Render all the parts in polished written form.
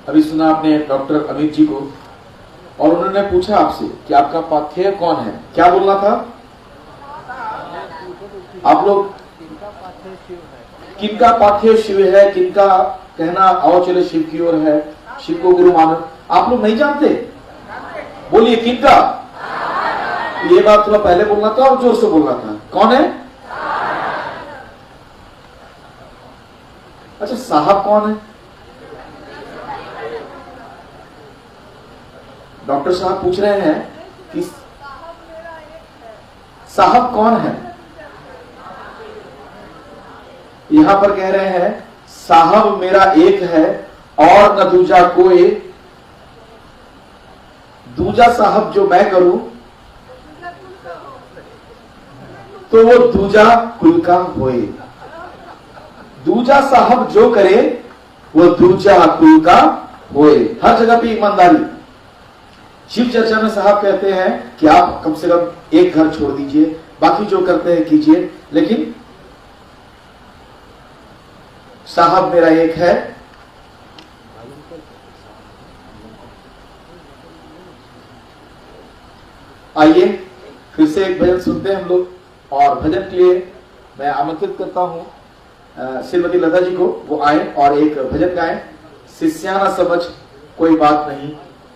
अभी सुना आपने डॉक्टर अमित जी को, और उन्होंने पूछा आपसे कि आपका पाथेय कौन है, क्या बोलना था? आप लोग किनका पाथेय शिव है, किनका कहना आओ चले शिव की ओर है, शिव को गुरु मानो, आप लोग नहीं जानते? बोलिए किनका? ये बात थोड़ा पहले बोलना था और जोर से बोलना था। कौन है? अच्छा, साहब कौन है? डॉक्टर साहब पूछ रहे हैं कि साहब कौन है। यहां पर कह रहे हैं साहब मेरा एक है और न दूजा कोई, दूजा साहब जो मैं करूं तो वो दूजा कुल का होए। दूजा साहब जो करे वो दूजा कुल का होए। हर जगह पे ईमानदारी। शिव चर्चा में साहब कहते हैं कि आप कम से कम एक घर छोड़ दीजिए, बाकी जो करते हैं कीजिए, लेकिन साहब मेरा एक है। आइए फिर से एक भजन सुनते हैं हम लोग, और भजन के लिए मैं आमंत्रित करता हूं श्रीमती लता जी को, वो आए और एक भजन गाएं। शिष्याना समझ कोई बात नहीं,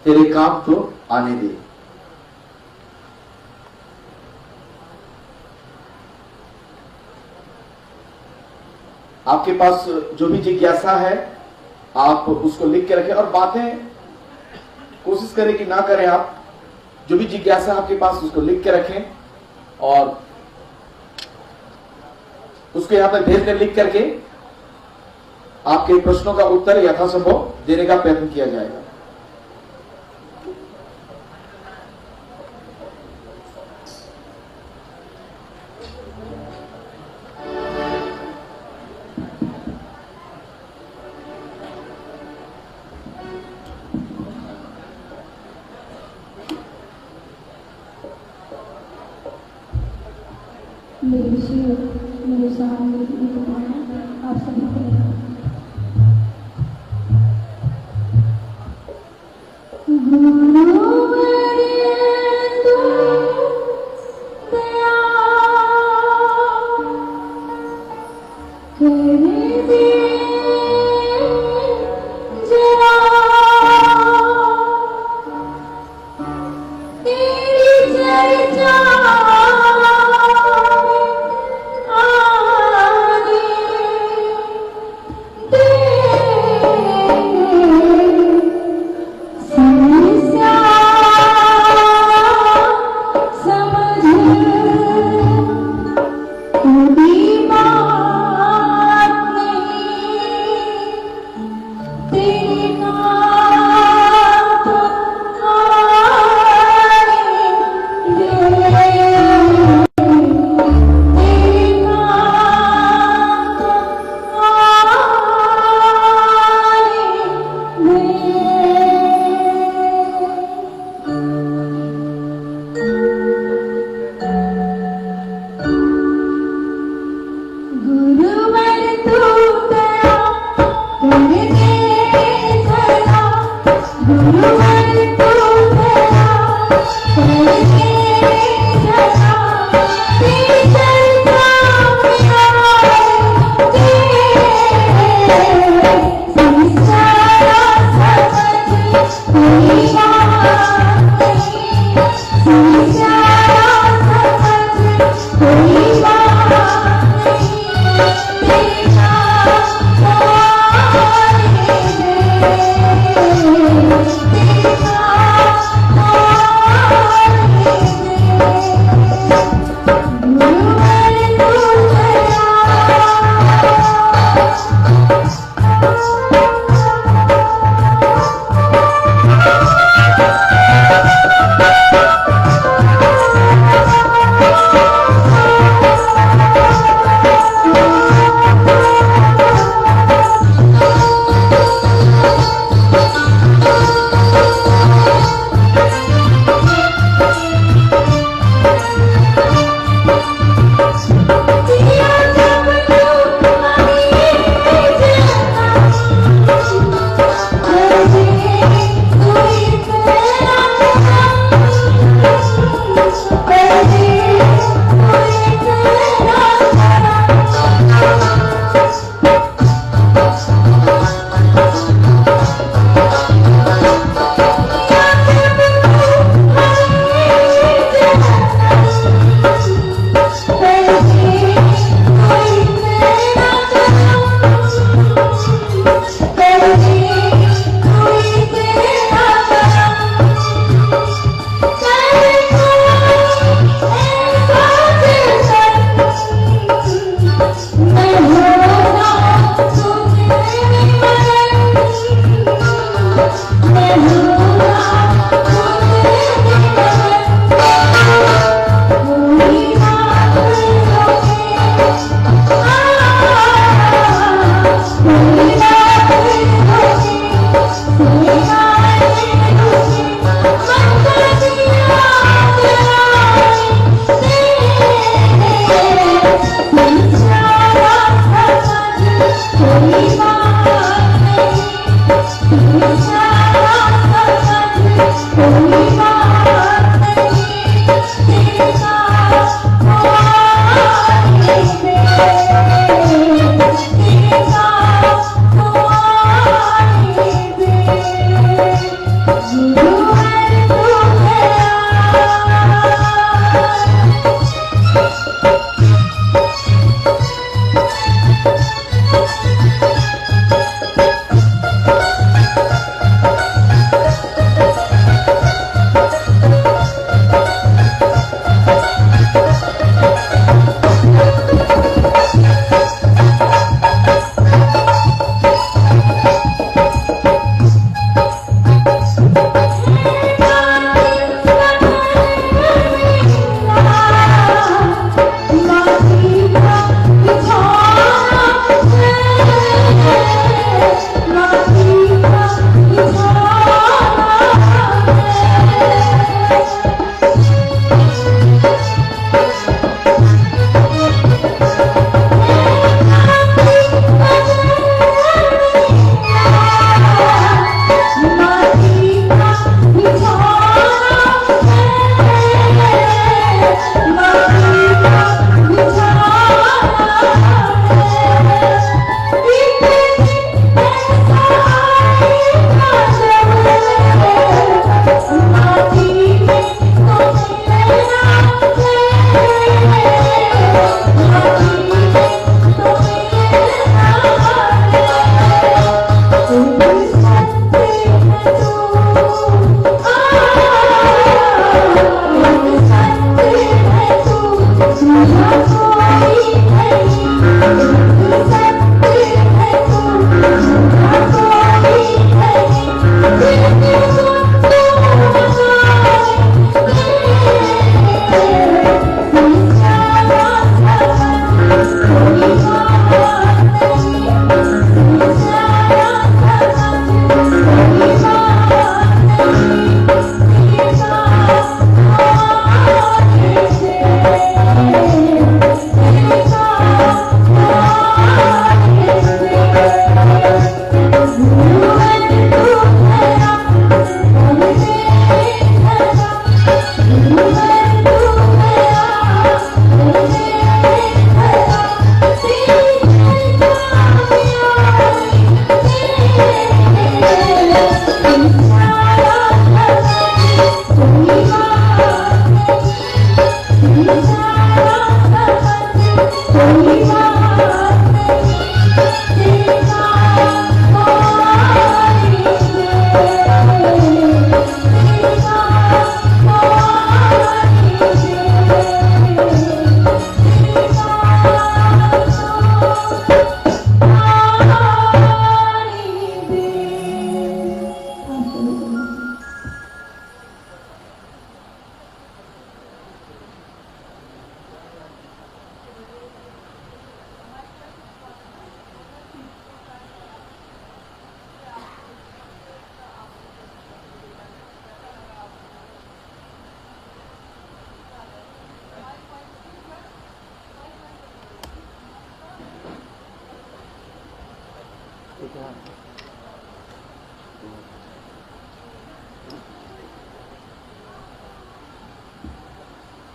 तेरे काम तो आने दे। आपके पास जो भी जिज्ञासा है आप उसको लिख के रखें, और बातें कोशिश करें कि ना करें। आप जो भी जिज्ञासा आपके पास उसको लिख के रखें और उसको यहां तक भेज दें। लिख करके आपके प्रश्नों का उत्तर यथासंभव देने का प्रयत्न किया जाएगा। मेरे सामने आप सभी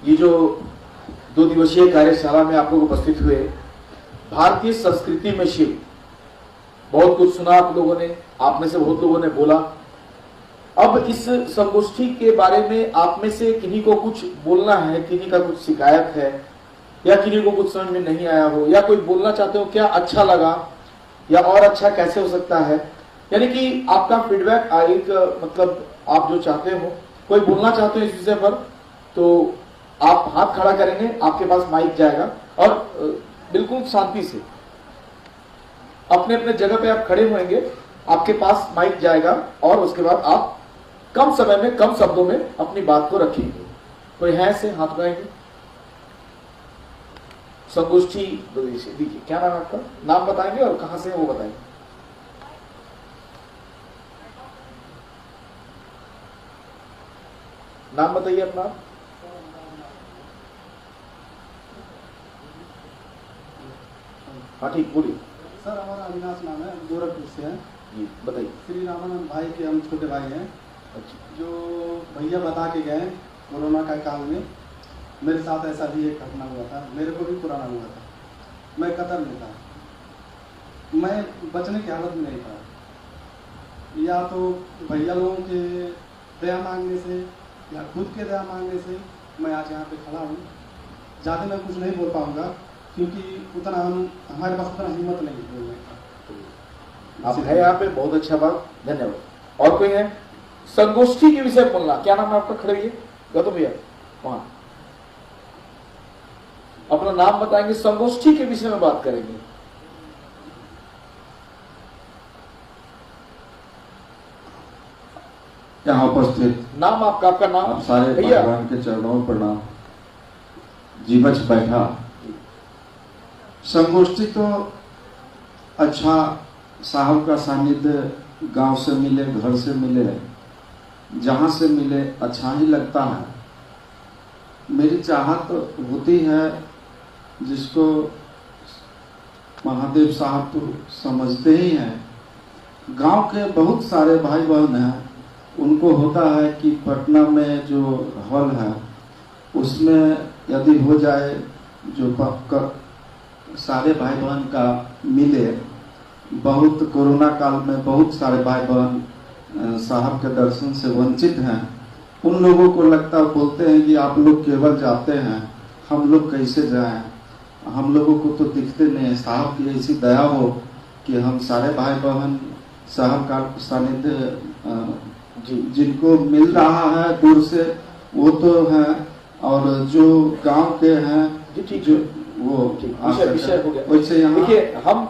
ये जो 2 दिवसीय कार्यशाला में आप लोग उपस्थित हुए, भारतीय संस्कृति में शिव, बहुत कुछ सुना आप लोगों ने, आप में से बहुत लोगों ने बोला। अब इस संगोष्ठी के बारे में आप में से किन्हीं को कुछ बोलना है, किन्हीं का कुछ शिकायत है, या किन्हीं को कुछ समझ में नहीं आया हो, या कोई बोलना चाहते हो क्या अच्छा लगा या और अच्छा कैसे हो सकता है, यानी कि आपका फीडबैक एक मतलब आप जो चाहते हो, कोई बोलना चाहते हो इस विषय पर, तो आप हाथ खड़ा करेंगे, आपके पास माइक जाएगा और बिल्कुल शांति से अपने अपने जगह पे आप खड़े होंगे आपके पास माइक जाएगा और उसके बाद आप कम समय में कम शब्दों में अपनी बात को रखेंगे। कोई है ऐसे हाथ उठाएंगे? संगोष्ठी दीजिए, क्या नाम है आपका? नाम बताएंगे और कहां से है वो बताएंगे। नाम बताइए अपना। हाँ ठीक, बोलिए। सर हमारा अविनाश नाम है, गोरखपुर से है जी, बताइए। श्री रामानंद भाई के हम छोटे भाई हैं। अच्छा, जो भैया बता के गए कोरोना का काल में, मेरे साथ ऐसा भी एक घटना हुआ था। मेरे को भी कोरोना हुआ था, मैं कतर में था, मैं बचने की हालत में नहीं था। या तो भैया लोगों के दया मांगने से या खुद के दया मांगने से मैं आज यहाँ पे खड़ा हूँ। ज़्यादा मैं कुछ नहीं बोल पाऊँगा क्योंकि उतना हमारे पास उतना हिम्मत नहीं है बोलने का। आप है यहाँ पे, बहुत अच्छा बात, धन्यवाद। और कोई है? संगोष्ठी के विषय बोलना। क्या नाम है आपका? खड़े रहिए। गौतम भैया वहां अपना नाम बताएंगे, संगोष्ठी के विषय में बात करेंगे। यहाँ उपस्थित नाम आपका? आपका नाम? आप सारे भैया भगवान के चरणों में प्रणाम। जीवच बैठा संगोष्ठी तो अच्छा, साहब का सानिध्य गांव से मिले, घर से मिले, जहां से मिले अच्छा ही लगता है। मेरी चाहत होती है, जिसको महादेव साहब तो समझते ही हैं। गांव के बहुत सारे भाई बहन हैं, उनको होता है कि पटना में जो हॉल है उसमें यदि हो जाए, जो सारे भाई बहन का मिले। बहुत कोरोना काल में बहुत सारे भाई बहन साहब के दर्शन से वंचित हैं। उन लोगों को लगता है, बोलते हैं कि आप लोग केवल जाते हैं, हम लोग कैसे जाएं, हम लोगों को तो दिखते नहीं है। साहब की ऐसी दया हो कि हम सारे भाई बहन साहब का सानिध्य जिनको मिल रहा है दूर से वो तो हैं, और जो गांव के हैं जो वो विषय हो गया। वैसे यहाँ देखिए, हम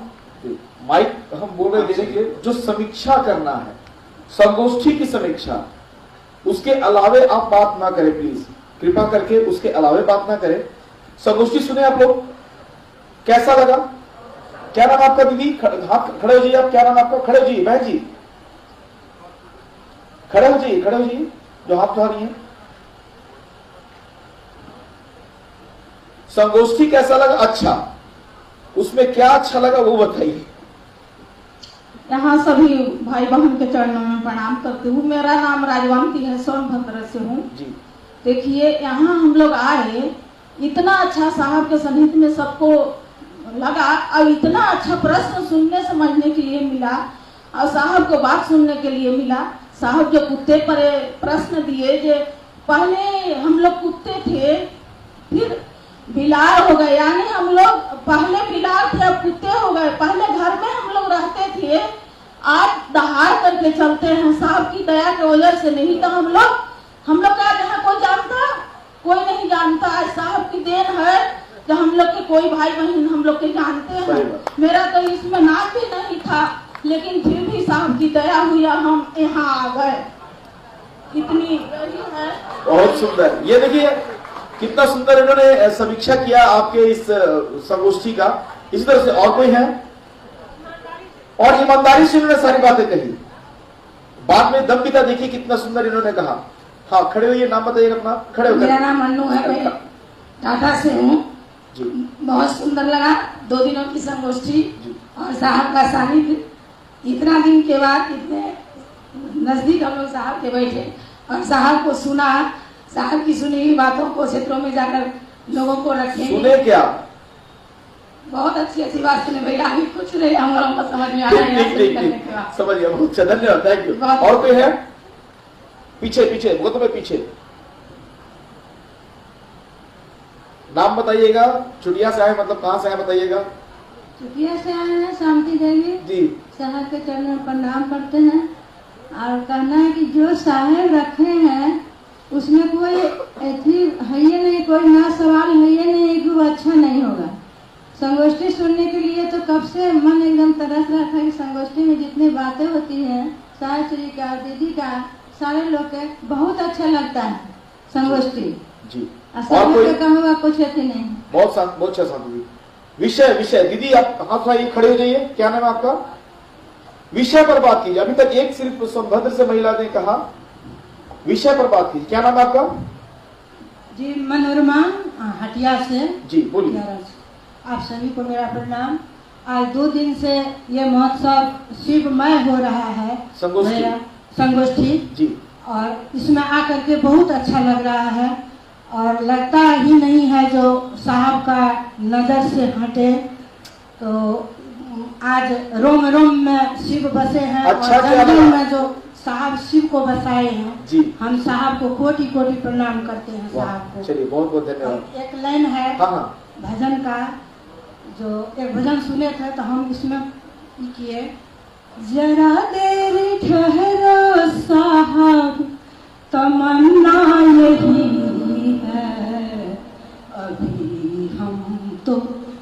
माइक हम बोल रहे देने के लिए जो समीक्षा करना है, संगोष्ठी की समीक्षा, उसके अलावे आप बात ना करें प्लीज, कृपा करके उसके अलावे बात ना करें। संगोष्ठी सुने आप लोग, कैसा लगा? क्या नाम आपका दीदी? हाथ खड़े हो जाइए आप। क्या नाम आपका? खड़े हो जाइए बहन जी, खड़े हो जाइए, खड़े हो जाइए जो हाथ उठा रही है। संगोष्ठी कैसा लगा? अच्छा, उसमें क्या अच्छा लगा वो बताइए। यहाँ सभी भाई बहन के चरणों में प्रणाम करती हूँ। मेरा नाम राजवंती है, सोनभद्र से हूँ जी। देखिए, यहाँ हम लोग आए, इतना अच्छा साहब के सानिध्य में सबको लगा, और इतना अच्छा प्रश्न सुनने समझने के लिए मिला, और साहब को बात सुनने के लिए मिला। साहब जो कुत्ते पर प्रश्न दिए, जो पहले हम लोग कुत्ते थे फिर बिलार हो गए, यानी हम लोग पहले बिलार थे अब कुत्ते हो गए। पहले घर में हम लोग रहते थे, आज दहाड़ करके चलते हैं साहब की दया की वजह से। नहीं तो हम लोग का यहाँ कोई जानता, कोई नहीं जानता। आज साहब की देन है कि हम लोग के कोई भाई बहन हम लोग के जानते हैं। मेरा तो इसमें नाम भी नहीं था, लेकिन फिर भी साहब की दया हुई, हम यहाँ आ गए। इतनी है। बहुत सुंदर। ये देखिए कितना सुंदर इन्होंने समीक्षा किया आपके इस संगोष्ठी का। इसी तरह से और कोई है? और ईमानदारी से इन्होंने सारी बातें कही, बाद में दम पिता देखिए कितना सुंदर इन्होंने कहा। हाँ, खड़े होइए, नाम बताइएगा अपना। खड़े होकर। मेरा नाम अन्नू है, मैं टाटा से हूँ। बहुत सुंदर लगा 2 दिनों की संगोष्ठी और साहब का सानिध्य। इतना दिन के बाद इतने नजदीक हम लोग साहब के बैठे और साहब को सुना, साहब की सुनी हुई बातों को क्षेत्रों में जाकर लोगों को रखेंगे। सुने क्या? बहुत अच्छी बात सुने भैया, अभी कुछ नहीं हम लोगों को समझ में आ रहा है। समझ गया, बहुत अच्छा, धन्यवाद, थैंक यू। और कोई है? पीछे पीछे, वो तो मैं पीछे। नाम बताइएगा। चुटिया से आए, मतलब कहाँ से आए बताइएगा। चुटिया से आए हैं, शांति देवी जी। साहब के चरणों में प्रणाम करते हैं और कहना है कि जो साहब रखे हैं उसमें कोई ऐसी है ये नहीं, कोई ना सवाल है ये नहीं कि वो अच्छा नहीं होगा। संगोष्ठी सुनने के लिए तो कब से मन एकदम तरस रहा था कि संगोष्ठी में जितनी बातें होती हैं सास श्री का, दीदी का, सारे लोग के बहुत अच्छा लगता है संगोष्ठी। जी और सभी का कहूँगा कुछ अति नहीं। बहुत अच्छा शांति जी। विषय दीदी आप हाथ उठाइए, खड़े हो जाइए। क्या नाम है आपका? विषय पर बात कीजिए। अभी तक एक सिर्फ सोनभद्र से महिला ने कहा, विषय पर बात कीजिए। क्या नाम है आपका? जी मनोरमा हटिया से। जी बोलिए। आप सभी को मेरा प्रणाम। आज 2 दिन से ये महोत्सव शिवमय हो रहा है, संगोष्ठी जी, और इसमें आकर के बहुत अच्छा लग रहा है और लगता ही नहीं है जो साहब का नजर से हटे। तो आज रोम रोम में शिव बसे हैं। अच्छा, और जंगल में जो साहब शिव को बसाए हैं जी, हम साहब को कोटि कोटि प्रणाम करते हैं साहब को। चलिए बहुत बहुत धन्यवाद। एक लाइन है हाँ भजन का, जो एक भजन सुने थे तो हम इसमें किए, जरा देर ठहरो साहब तमन्ना यही है, अभी हम तो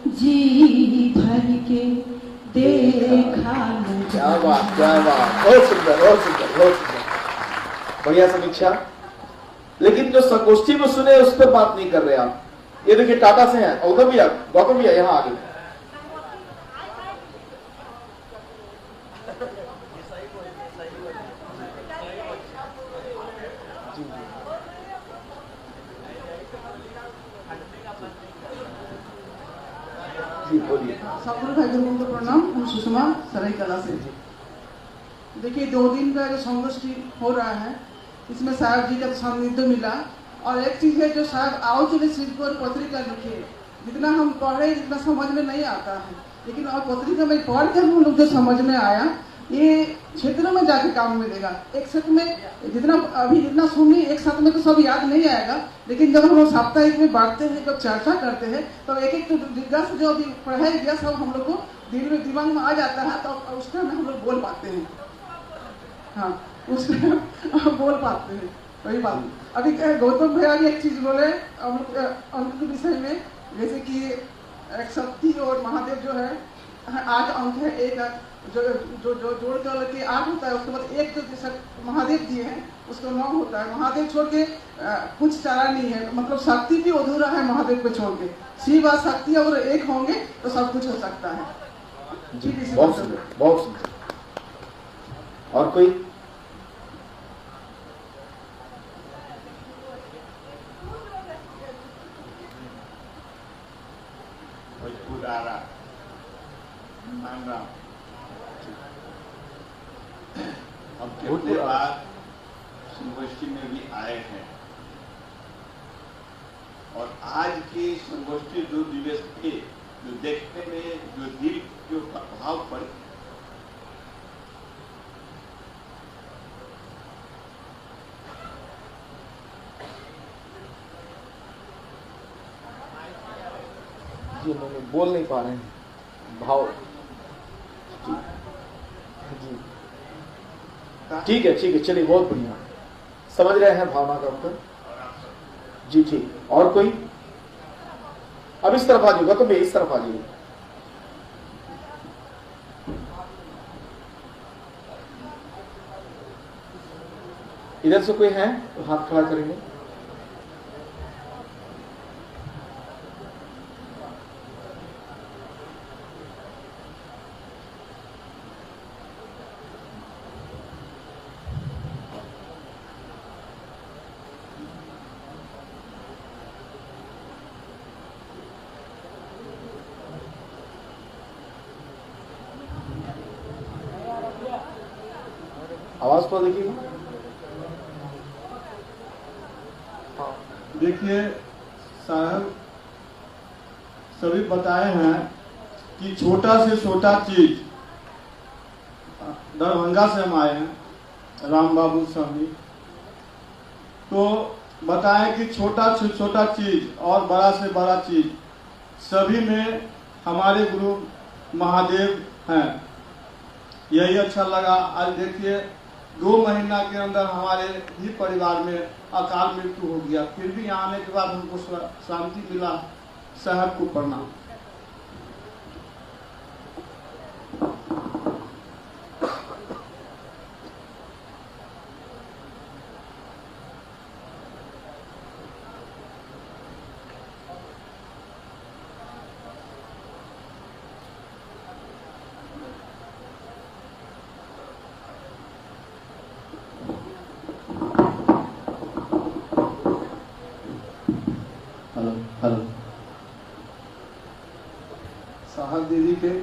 जी भर के देखा नहीं। क्या बात, बहुत सुंदर, बढ़िया समीक्षा। लेकिन जो संगोष्ठी में सुने उस पर बात नहीं कर रहे आप। ये देखिए टाटा से हैं, उधर भी गौतम भैया यहाँ आगे। जी बोलिए। सतगुरु भाई गुरुओं को प्रणाम। हम सुषमा सरायकला से। देखिए 2 दिन का जो संगोष्ठी हो रहा है इसमें साहब जी का सानिध्य मिला। और एक चीज है जो साहब आओ चले सिर्फ और पत्रिका लिखे, जितना हम पढ़े जितना समझ में नहीं आता है, लेकिन और पत्रिका में पढ़ के हम लोग जो समझ में आया ये क्षेत्रों में जाके काम में देगा। एक साथ में जितना सुनी एक साथ में तो सब याद नहीं आएगा, लेकिन जब हम लोग साप्ताहिक में बांटते हैं, जब चर्चा करते हैं तो एक तो दिग्गज जो अभी पढ़ाई गया सब हम लोग को दिमाग में आ जाता है, तो उस टाइम हम लोग बोल पाते हैं। हाँ उस टाइम बोल पाते हैं। वही बात अभी गौतम भैया भी एक चीज बोले अमृत के विषय में, जैसे कि एक शक्ति और महादेव जो है 8 अंक है, एक जो जोड़ कर 8 होता है, उसके बाद एक जो महादेव दिए हैं उसको 9 होता है। महादेव छोड़ के कुछ चारा नहीं है, मतलब शक्ति भी अधूरा है महादेव को छोड़ के। शिव और शक्ति अगर एक होंगे तो सब कुछ हो सकता है। बहुत सुंदर। और कोई? हम कितने बार संगोष्ठी में भी आए हैं और आज की संगोष्ठी 2 दिवस के जो देखने में जो दिल जो प्रभाव पड़े, जी बोल नहीं पा रहे हैं भाव। जी ठीक है चलिए बहुत बढ़िया, समझ रहे हैं भावना का उत्तर। जी ठीक। और कोई? अब इस तरफ आ जाइएगा, तो मैं इस तरफ आ जाइए। इधर से कोई है तो हाथ खड़ा करेंगे। आवाज को देखिए। देखिए साहब सभी बताए हैं कि छोटा से छोटा चीज, दरभंगा से हम आए हैं राम बाबू स्वामी, तो बताएं कि छोटा से छोटा चीज और बड़ा से बड़ा चीज सभी में हमारे गुरु महादेव हैं। यही अच्छा लगा। आज देखिए 2 महीना के अंदर हमारे ही परिवार में अकाल मृत्यु हो गया, फिर भी यहाँ आने के बाद हमको शांति मिला। साहब को प्रणाम।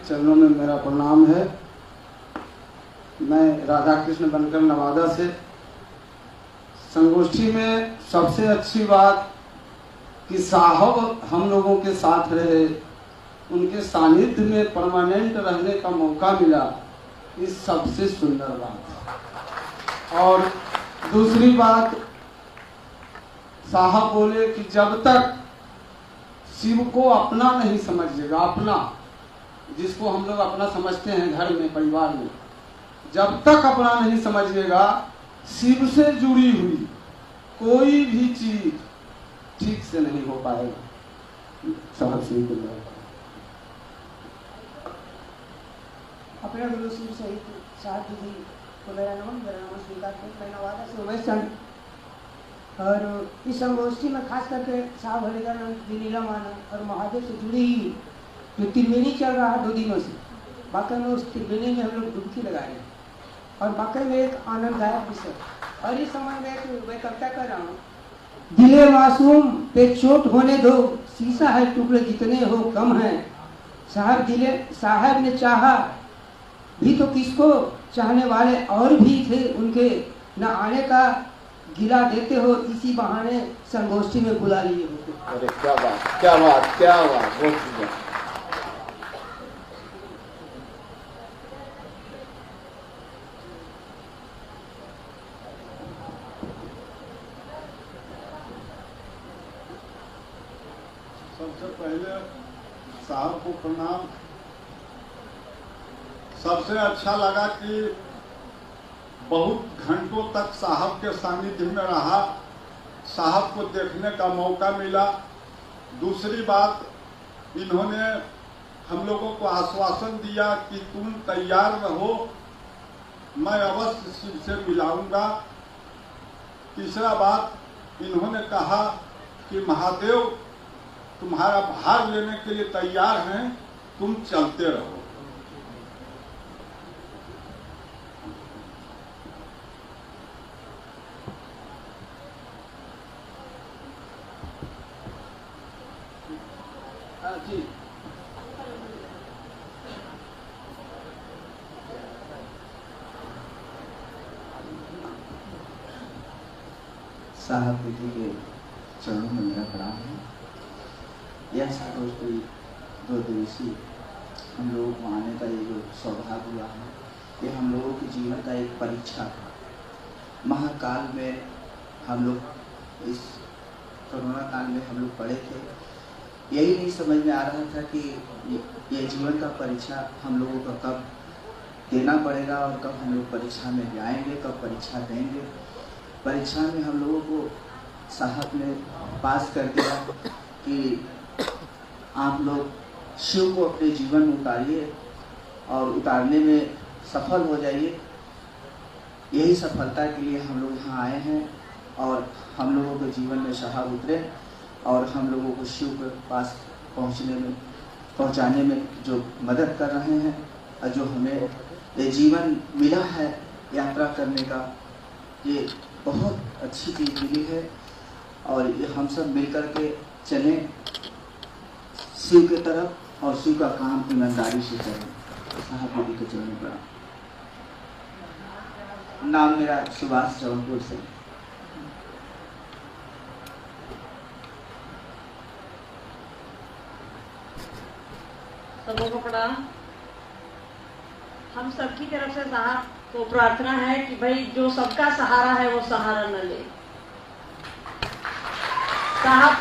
चरणों में मेरा प्रणाम है। मैं राधा कृष्ण बनकर नवादा से। संगोष्ठी में सबसे अच्छी बात कि साहब हम लोगों के साथ रहे, उनके सानिध्य में परमानेंट रहने का मौका मिला, इस सबसे सुंदर बात। और दूसरी बात, साहब बोले कि जब तक शिव को अपना नहीं समझिएगा, अपना जिसको हम लोग अपना समझते हैं घर में परिवार में, जब तक अपना नहीं समझिएगा, शिव से जुड़ी हुई कोई भी चीज ठीक से नहीं हो पाएगा। साहब से अपने गुरु शिव सहित साथ दीदी को मेरा नाम स्वीकार कर। मैं नवादा से उमेश चंद, और इस संगोष्ठी में खास करके साहब हरिदानंद नीला माना और महादेव से जुड़ी ही जो त्रिवेणी चल रहा है 2 दिनों से, वाकई में उस त्रिवेणी में हम लोग डुबकी लगाए हैं और वाकई में एक आनंददायक विषय। और इस समय में मैं कविता कर रहा हूँ। दिले मासूम पे चोट होने दो, शीशा है टुकड़े जितने हो कम है। साहब ने चाहा भी तो किसको, चाहने वाले और भी थे उनके, न आने का गिला देते हो, इसी बहाने संगोष्ठी में बुला लिए होते। अरे क्या बात, क्या बात, क्या बात, बहुत सुंदर। सबसे पहले साहब को प्रणाम। सबसे अच्छा लगा कि बहुत घंटों तक साहब के सानिध्य में रहा, साहब को देखने का मौका मिला। दूसरी बात, इन्होंने हम लोगों को आश्वासन दिया कि तुम तैयार रहो, मैं अवश्य शिव से मिलाऊंगा। तीसरा बात, इन्होंने कहा कि महादेव तुम्हारा भार लेने के लिए तैयार हैं, तुम चलते रहो। जी साहब दीदी के चरणों में मेरा प्रणाम है। यह संगोष्ठी 2 दिवसीय हम लोगों को आने का ये जो सौभाग्य हुआ है, ये हम लोगों के जीवन का एक परीक्षा था। महाकाल में हम लोग, इस कोरोना काल में हम लोग पढ़े थे, यही नहीं समझ में आ रहा था कि ये जीवन का परीक्षा हम लोगों को कब देना पड़ेगा और कब हम लोग परीक्षा में जाएंगे, कब परीक्षा देंगे। परीक्षा में हम लोगों को साहब ने पास कर दिया कि आप लोग शिव को अपने जीवन में उतारिए और उतारने में सफल हो जाइए। यही सफलता के लिए हम लोग यहाँ आए हैं और हम लोगों के जीवन में साहब उतरे और हम लोगों को शिव के पास पहुँचाने में जो मदद कर रहे हैं और जो हमें ये जीवन मिला है यात्रा करने का, ये बहुत अच्छी चीज़ मिली है। और ये हम सब मिलकर के चलें शिव के तरफ और शिव का काम ईमानदारी से करें। साहब दीदी के चरण पर। नाम मेरा सुभाष जौनपुर से। सबों को प्रणाम। हम सबकी तरफ से साहब को प्रार्थना है कि भाई जो सबका सहारा है वो सहारा न ले। साहब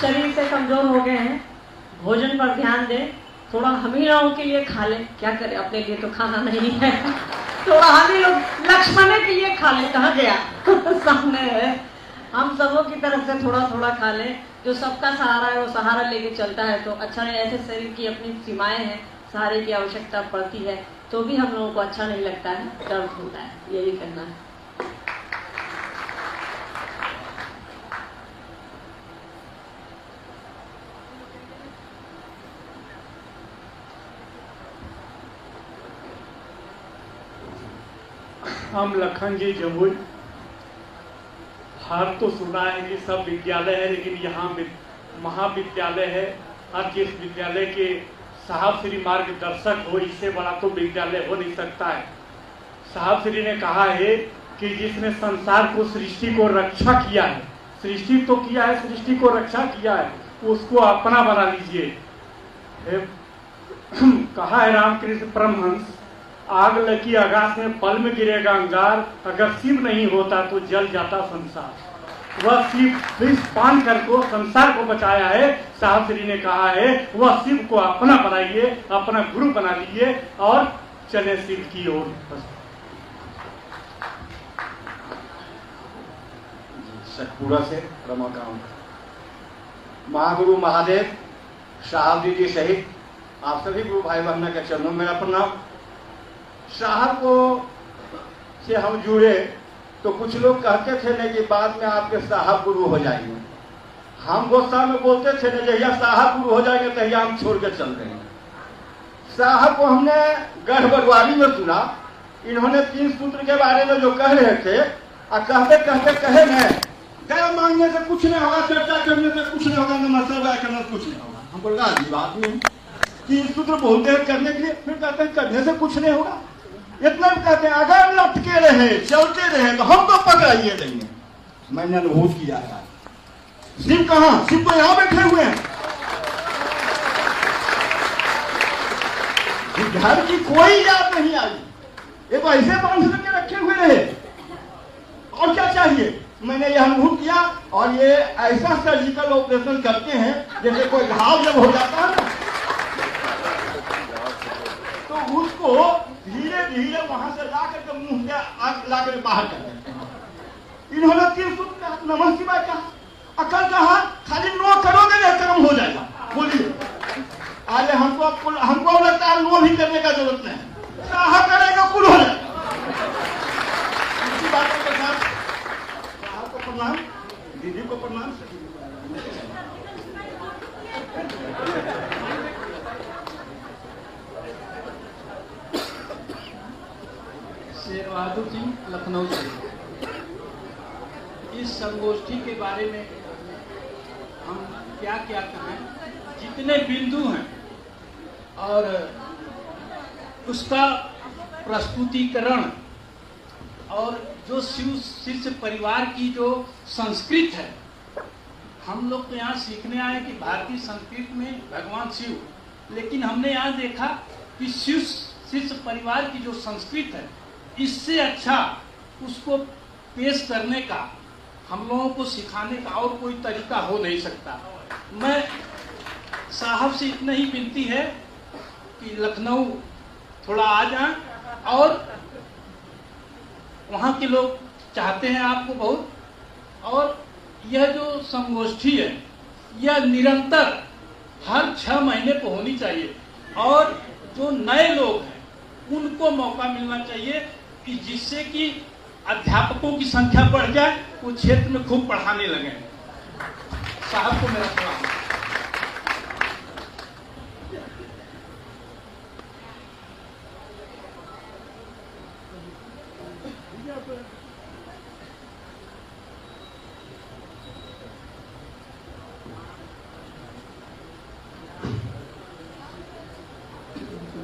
शरीर से कमजोर हो गए हैं, भोजन पर ध्यान दें, थोड़ा हम ही लोगों के लिए खा लें। क्या करें, अपने लिए तो खाना नहीं है, थोड़ा हम ही लोग लक्ष्मण के लिए खा लें। कहाँ गया सामने है। हम सबों की तरफ से थोड़ा थोड़ा खा लें। जो सबका सहारा है वो सहारा लेके चलता है तो अच्छा नहीं। ऐसे शरीर की अपनी सीमाएं हैं, सहारे की आवश्यकता पड़ती है तो भी हम लोगों को अच्छा नहीं लगता है, दर्द होता है। यही करना है। हम लखन जी जमुई। हर तो सुना है कि सब विद्यालय है, लेकिन यहाँ महाविद्यालय है। हर चीज विद्यालय के साहब श्री मार्गदर्शक हो, इससे बड़ा तो विद्यालय हो नहीं सकता है। साहब श्री ने कहा है कि जिसने संसार को, सृष्टि को रक्षा किया है, सृष्टि तो किया है, सृष्टि को रक्षा किया है, उसको अपना बना लीजिए। कहा है रामकृष्ण परमहंस, आग लगी आकाश में पल में गिरेगा अंगार, अगर शिव नहीं होता तो जल जाता संसार। वह शिव विष पान करके संसार को बचाया है। साहब श्री ने कहा है वह शिव को अपना बनाइए, अपना गुरु बना लीजिए और चले शिव की ओर। सतपुरा से रमाकांत। महागुरु महादेव साहब जी सहित आप सभी गुरु भाई बहनों के चरणों में मेरा प्रणाम। साहब को से हम जुड़े तो कुछ लोग कहते थे न कि बाद में आपके साहब गुरु हो जाएंगे। हम गोस्सा में बोलते थे न जहिया साहब गुरु हो जाएंगे तहिया हम छोड़ के चल देंगे। साहब को हमने गढ़बरुआरी में सुना, इन्होंने 3 सूत्र के बारे में जो कह रहे थे, और कहते कहते कहे न गया मांगने से कुछ नहीं होगा, चर्चा करने से कुछ नहीं होगा, नमस्कार करने से कुछ नहीं होगा। हम बोल रहे बात नहीं, 3 सूत्र बोलते हैं करने के लिए, फिर कहते हैं करने से कुछ नहीं होगा। इतना भी कहते हैं अगर लटके रहे चलते रहे तो हम तो पकड़ाइए देंगे। मैंने अनुभूत किया है। शिव कहाँ? शिव तो यहाँ बैठे हुए हैं। घर की कोई याद नहीं आई, ये तो ऐसे बांध करके रखे हुए रहे। और क्या चाहिए? मैंने यह अनुभव किया। और ये ऐसा सर्जिकल ऑपरेशन करते हैं जैसे कोई घाव जब हो जाता है ना, तो उसको धीरे धीरे वहां से ला करके मुंह से ला कर बाहर कर देते हैं। इन्होंने 3 सूत्र नमः शिवाय कहा, अकल कहा, खाली 9 करोगे ना कर्म हो जाएगा। बोलिए आज हमको लगता है 9 भी करने का जरूरत नहीं, कहा करेगा कुल हो जाएगा। इसी बातों के साथ साहब को प्रणाम, दीदी को प्रणाम। शेर बहादुर सिंह लखनऊ से। इस संगोष्ठी के बारे में हम क्या क्या कहें, जितने बिंदु हैं और उसका प्रस्तुतिकरण और जो शिव शिष्य परिवार की जो संस्कृत है, हम लोग तो यहाँ सीखने आए कि भारतीय संस्कृत में भगवान शिव, लेकिन हमने यहाँ देखा कि शिव शिष्य परिवार की जो संस्कृत है, इससे अच्छा उसको पेश करने का, हम लोगों को सिखाने का और कोई तरीका हो नहीं सकता। मैं साहब से इतना ही विनती है कि लखनऊ थोड़ा आ जाएं, और वहाँ के लोग चाहते हैं आपको बहुत। और यह जो संगोष्ठी है यह निरंतर हर 6 महीने पर होनी चाहिए, और जो नए लोग हैं उनको मौका मिलना चाहिए कि जिससे कि अध्यापकों की संख्या बढ़ जाए, वो क्षेत्र में खूब पढ़ाने लगे। साहब को मेरा सलाम।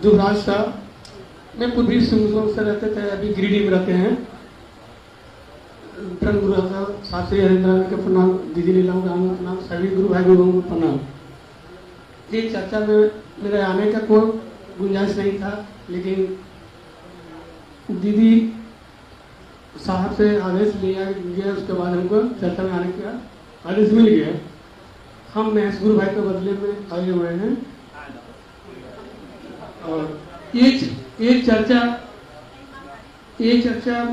दुबराज साहब, मैं पूर्वी सिंहभूम से रहते थे, अभी गिरिडीह में रहते हैं। परम गुरु साहब शास्त्री हरिंद्र के प्रणाम, दीदी लीलाओं का प्रणाम, सभी गुरु भाई गुरुओं को प्रणाम। ये चर्चा में मेरे आने का कोई गुंजाइश नहीं था, लेकिन दीदी साहब से आदेश लिया गया, उसके बाद हमको चर्चा में आने का आदेश मिल गया। हम महेश गुरु भाई के बदले में आए हुए हैं। और ये चर्चा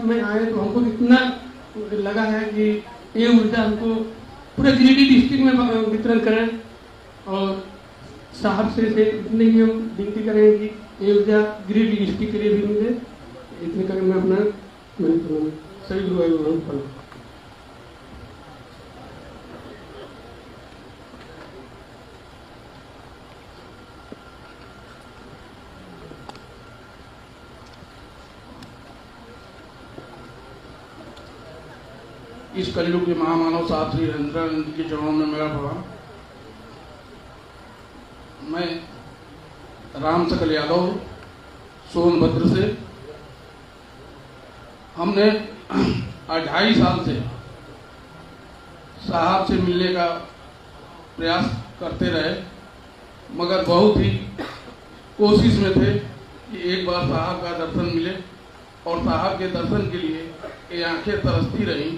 में आए तो हमको इतना लगा है कि ये ऊर्जा हमको पूरे गिरिडीह डिस्ट्रिक्ट में वितरण करें, और साहब से इतने ही हम विनती करें कि ये ऊर्जा गिरिडीह डिस्ट्रिक्ट के लिए भी मिले। इतने करके मैं अपना सभी गुरु भाई इस कलयुग के महामानव साहब श्री हरिंद्रानंद के चरणों में मेरा प्रणाम। मैं राम सकल यादव सोनभद्र से। हमने 2.5 साल से साहब से मिलने का प्रयास करते रहे, मगर बहुत ही कोशिश में थे कि एक बार साहब का दर्शन मिले, और साहब के दर्शन के लिए ये आंखें तरसती रहीं।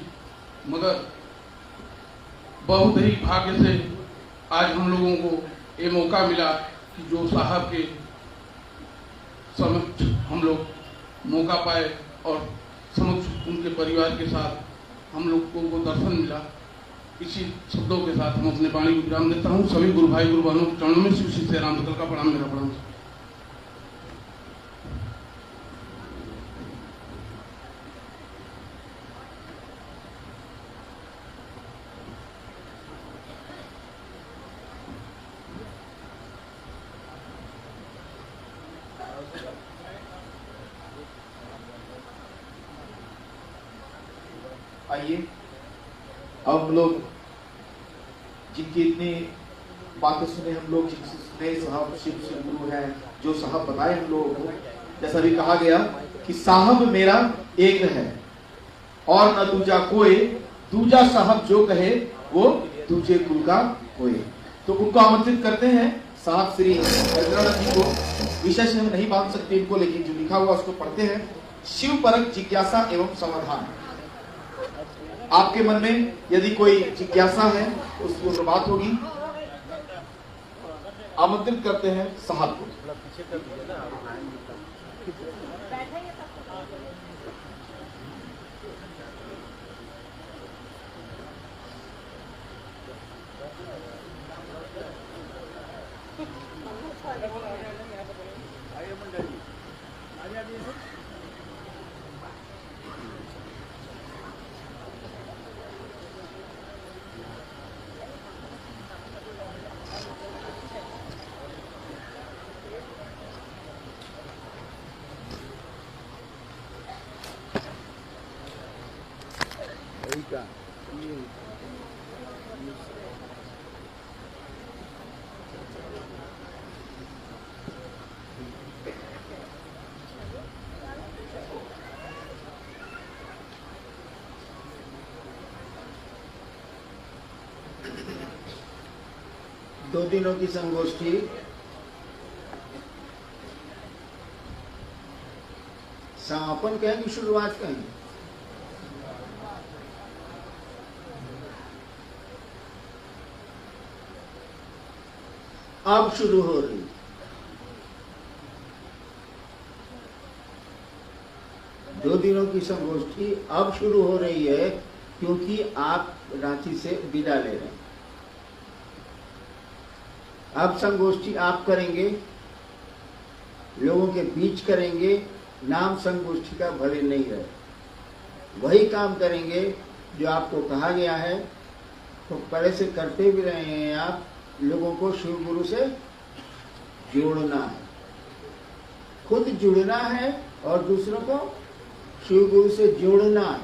मगर बहुत ही भाग्य से आज हम लोगों को ये मौका मिला कि जो साहब के समक्ष हम लोग मौका पाए और समक्ष उनके परिवार के साथ हम लोगों को दर्शन मिला। इसी शब्दों के साथ हम अपने वाणी को विराम देता हूँ। सभी गुरु भाई गुरु बहनों के चरणों में शिव श्री राम सकल का प्रणाम, मेरा प्रणाम। आइए अब हम लोग जिनकी इतनी बातें सुने, हम लोग जिनसे सुने साहब शिव से गुरु हैं, जो साहब बताए हम लोगों को, जैसा भी कहा गया कि साहब मेरा एक है और न दूजा कोई, दूजा साहब जो कहे वो दूजे कुल का कोई। तो उनको आमंत्रित करते हैं साहब श्री हरिद्रानंद जी को। विषय से हम नहीं बांध सकते इनको, लेकिन जो लिखा हुआ उसको पढ़ते हैं। शिव परक जिज्ञासा एवं समाधान। आपके मन में यदि कोई जिज्ञासा है उसको तो बात होगी। आमंत्रित करते हैं साहब को। दो दिनों की संगोष्ठी समापन कहें कि शुरुआत कहें? अब शुरू हो रही। दो दिनों की संगोष्ठी अब शुरू हो रही है क्योंकि आप रांची से विदा ले रहे हैं। अब संगोष्ठी आप करेंगे, लोगों के बीच करेंगे। नाम संगोष्ठी का भले नहीं रहे, वही काम करेंगे जो आपको कहा गया है। तो पहले से करते भी रहे हैं आप, लोगों को शिव गुरु से जोड़ना है, खुद जुड़ना है और दूसरों को शिव गुरु से जोड़ना है।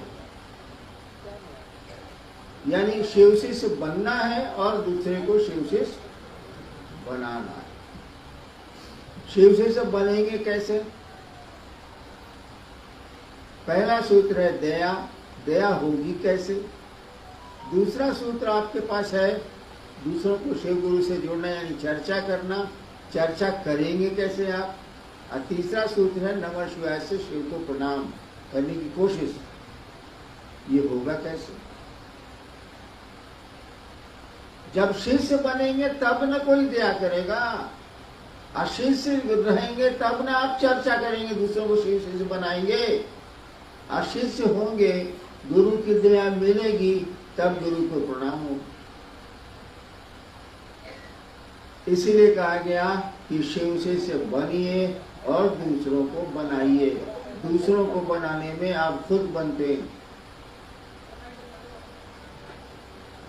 यानी शिव शिष्य बनना है और दूसरे को शिव शिष्य बनाना है। शिव शिष्य बनेंगे कैसे? पहला सूत्र है दया। दया होगी कैसे? दूसरा सूत्र आपके पास है दूसरों को शिव गुरु से जोड़ना, यानी चर्चा करना। चर्चा करेंगे कैसे आप? और तीसरा सूत्र है नमः शिवाय से शिव को प्रणाम करने की कोशिश। ये होगा कैसे? जब शिष्य बनेंगे तब न कोई दया करेगा, और शिष्य रहेंगे तब न आप चर्चा करेंगे, दूसरों को शिष्य बनाएंगे। और शिष्य होंगे, गुरु की दया मिलेगी, तब गुरु को प्रणाम हो। इसीलिए कहा गया कि शिव शिष्य बनिए और दूसरों को बनाइए। दूसरों को बनाने में आप खुद बनते हैं,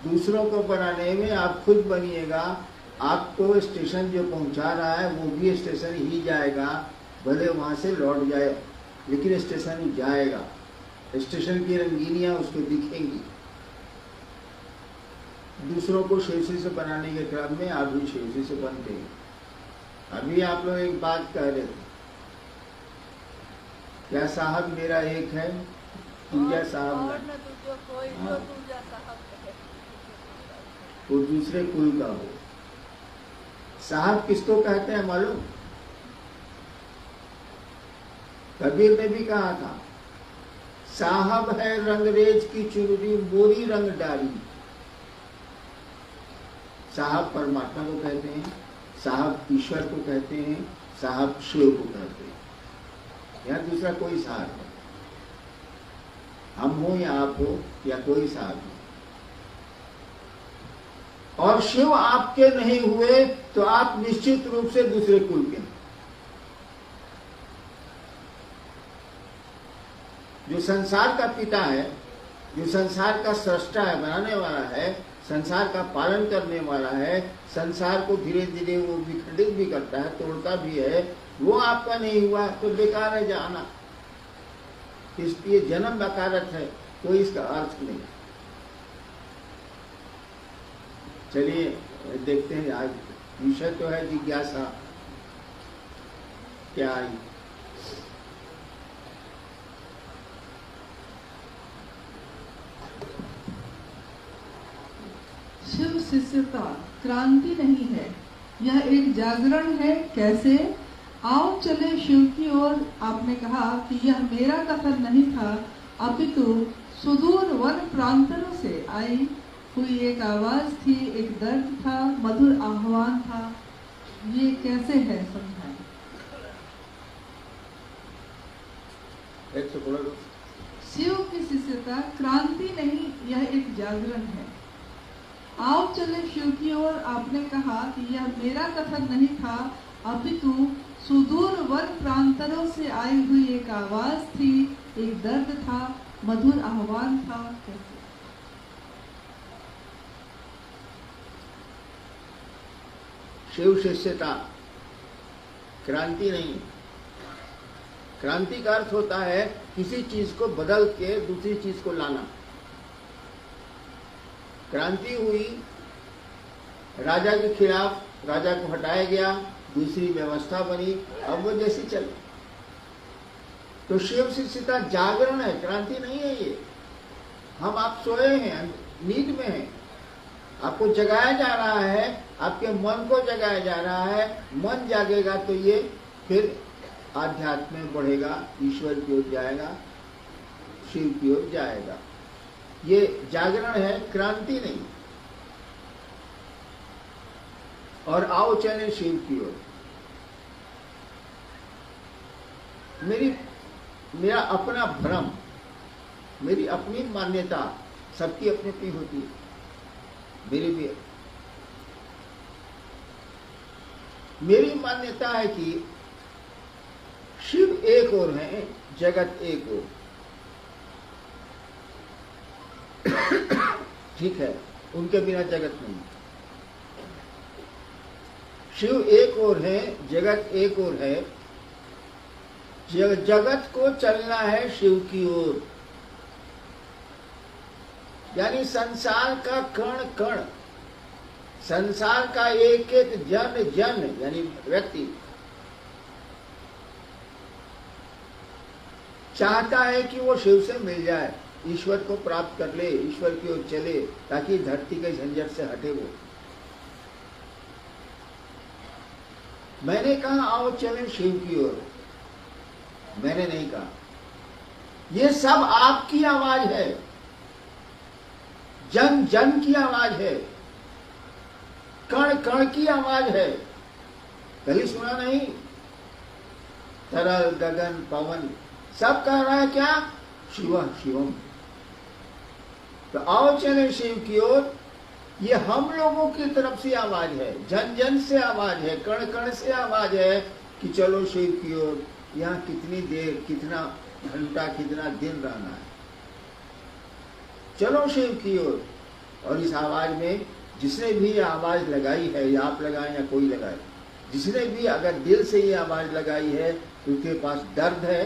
दूसरों को बनाने में आप खुद बनिएगा। आपको स्टेशन जो पहुंचा रहा है वो भी स्टेशन ही जाएगा, भले वहां से लौट जाए, लेकिन स्टेशन ही जाएगा। स्टेशन की रंगीनियां उसको दिखेंगी। दूसरों को शिव से बनाने के क्रम में आप भी शिव से बनते हैं। अभी आप लोग एक बात कह रहे थे, क्या साहब मेरा एक है, पूजा साहब हाँ, वो दूसरे कुल का हो। साहब किसको कहते हैं मालूम? कबीर ने भी कहा था, साहब है रंगरेज की चुनरी मोरी रंग डाली। साहब परमात्मा को कहते हैं, साहब ईश्वर को कहते हैं, साहब शिव को कहते हैं। यहाँ दूसरा कोई साहब नहीं, हम हो या आप हो या कोई साहब नहीं। और शिव आपके नहीं हुए तो आप निश्चित रूप से दूसरे कुल के हैं। जो संसार का पिता है, जो संसार का सृष्टा है, बनाने वाला है, संसार का पालन करने वाला है, संसार को धीरे धीरे वो विखंडित भी करता है, तोड़ता भी है, वो आपका नहीं हुआ तो बेकार है जाना। इसलिए जन्म नकारत है, कोई इसका अर्थ नहीं। चलिए देखते हैं, आज विषय तो है जिज्ञासा, क्या आई? शिव शिष्यता क्रांति नहीं है, यह एक जागरण है। कैसे? आओ चले शिव की ओर। आपने कहा कि यह मेरा कथन नहीं था, अपितु सुदूर वन प्रांतों से आई हुई एक आवाज थी, एक दर्द था, मधुर आह्वान था। ये कैसे है, समझाएं। शिव की शिष्यता क्रांति नहीं, यह एक जागरण है। आओ चले शिव की ओर। आपने कहा कि यह मेरा कथन नहीं था, अपितु सुदूर वन प्रांतों से आई हुई एक आवाज थी, एक दर्द था, मधुर आह्वान था। कैसे? शिव शिष्यता क्रांति नहीं। क्रांति का अर्थ होता है किसी चीज को बदल के दूसरी चीज को लाना। क्रांति हुई, राजा के खिलाफ, राजा को हटाया गया, दूसरी व्यवस्था बनी, अब वो जैसी चले। तो शिव शिष्यता जागरण है, क्रांति नहीं है ये। हम आप सोए हैं, नींद में हैं, आपको जगाया जा रहा है, आपके मन को जगाया जा रहा है। मन जागेगा तो ये फिर आध्यात्म में बढ़ेगा, ईश्वर की ओर जाएगा, शिव की ओर जाएगा। ये जागरण है, क्रांति नहीं। और आओ चले शिव की ओर। मेरा अपना भ्रम, मेरी अपनी मान्यता, सबकी अपनी अपनी होती है, मेरी भी। मेरी मान्यता है कि शिव एक और है, जगत एक और। ठीक है, उनके बिना जगत नहीं। शिव एक और है, जगत एक और है। जगत को चलना है शिव की ओर, यानी संसार का कण कण, संसार का एक एक जन जन यानी व्यक्ति चाहता है कि वो शिव से मिल जाए, ईश्वर को प्राप्त कर ले, ईश्वर की ओर चले, ताकि धरती के झंझट से हटे वो। मैंने कहा आओ चलें शिव की ओर, मैंने नहीं कहा। ये सब आपकी आवाज है, जन जन की आवाज है, कण कण की आवाज है। कभी सुना नहीं? तरल गगन पवन सब कह रहा है क्या? शिवम शिवम। तो आओ चले शिव की ओर, ये हम लोगों की तरफ से आवाज है, जन जन से आवाज है, कण कण से आवाज है कि चलो शिव की ओर। यहाँ कितनी देर, कितना घंटा, कितना दिन रहना है, चलो शिव की ओर। और इस आवाज में जिसने भी ये आवाज लगाई है, या आप लगाए या कोई लगाए, जिसने भी अगर दिल से ये आवाज लगाई है तो उसके पास दर्द है।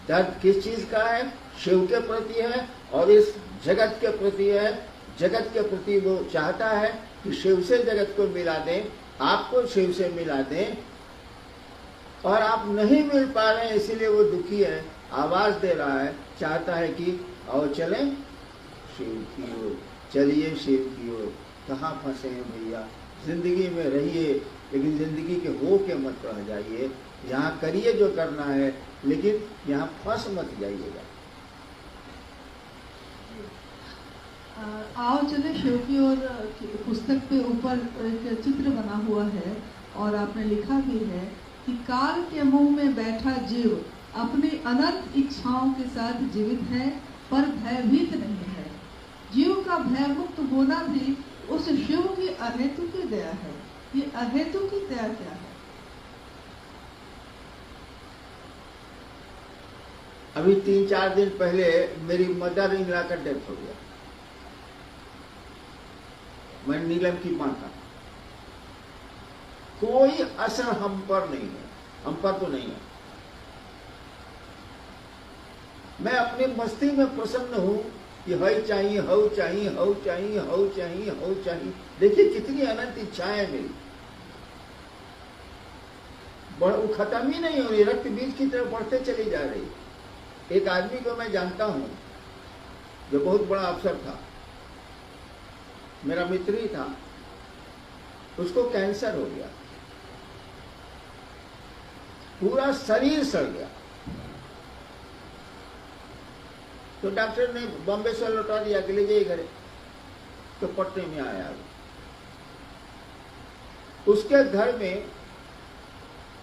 दर्द किस चीज का है? शिव के प्रति है और इस जगत के प्रति है। जगत के प्रति वो चाहता है कि शिव से जगत को मिला दें, आपको शिव से मिला दें, और आप नहीं मिल पा रहे हैं, इसीलिए वो दुखी है, आवाज दे रहा है, चाहता है कि आओ चलें शिव की ओर, चलिए शिव की ओर। कहाँ फंसे हैं भैया? जिंदगी में रहिए, लेकिन जिंदगी के हो के मत रह जाइए। यहाँ करिए जो करना है, लेकिन यहाँ फंस मत जाइएगा। आओ चले शिव की ओर पुस्तक पे ऊपर एक चित्र बना हुआ है और आपने लिखा भी है कि काल के मुंह में बैठा जीव अपनी अनंत इच्छाओं के साथ जीवित है पर भयभीत नहीं है। जीव का भयमुक्त होना भी उस शिव की अहेतु की दया है। ये अहेतु की दया क्या है? अभी 3-4 दिन पहले मेरी मदर इन लॉ का डेथ हो गया। मैं नीलम की मां था। कोई असर हम पर नहीं है, हम पर तो नहीं है। मैं अपनी मस्ती में प्रसन्न हूं कि हई चाहिए, हऊ चाहिए, हऊ चाहिए, हऊ चाहिए, हऊ चाहिए। देखिए कितनी अनंत इच्छाएं मेरी, वो खत्म ही नहीं हो रही, रक्त बीज की तरफ बढ़ते चली जा रही। एक आदमी को मैं जानता हूं जो बहुत बड़ा अफसर था, मेरा मित्र ही था, उसको कैंसर हो गया, पूरा शरीर सड़ गया। तो डॉक्टर ने बॉम्बे से लौटा दिया कि ले जाइए घरे। तो पटने में आया। उसके घर में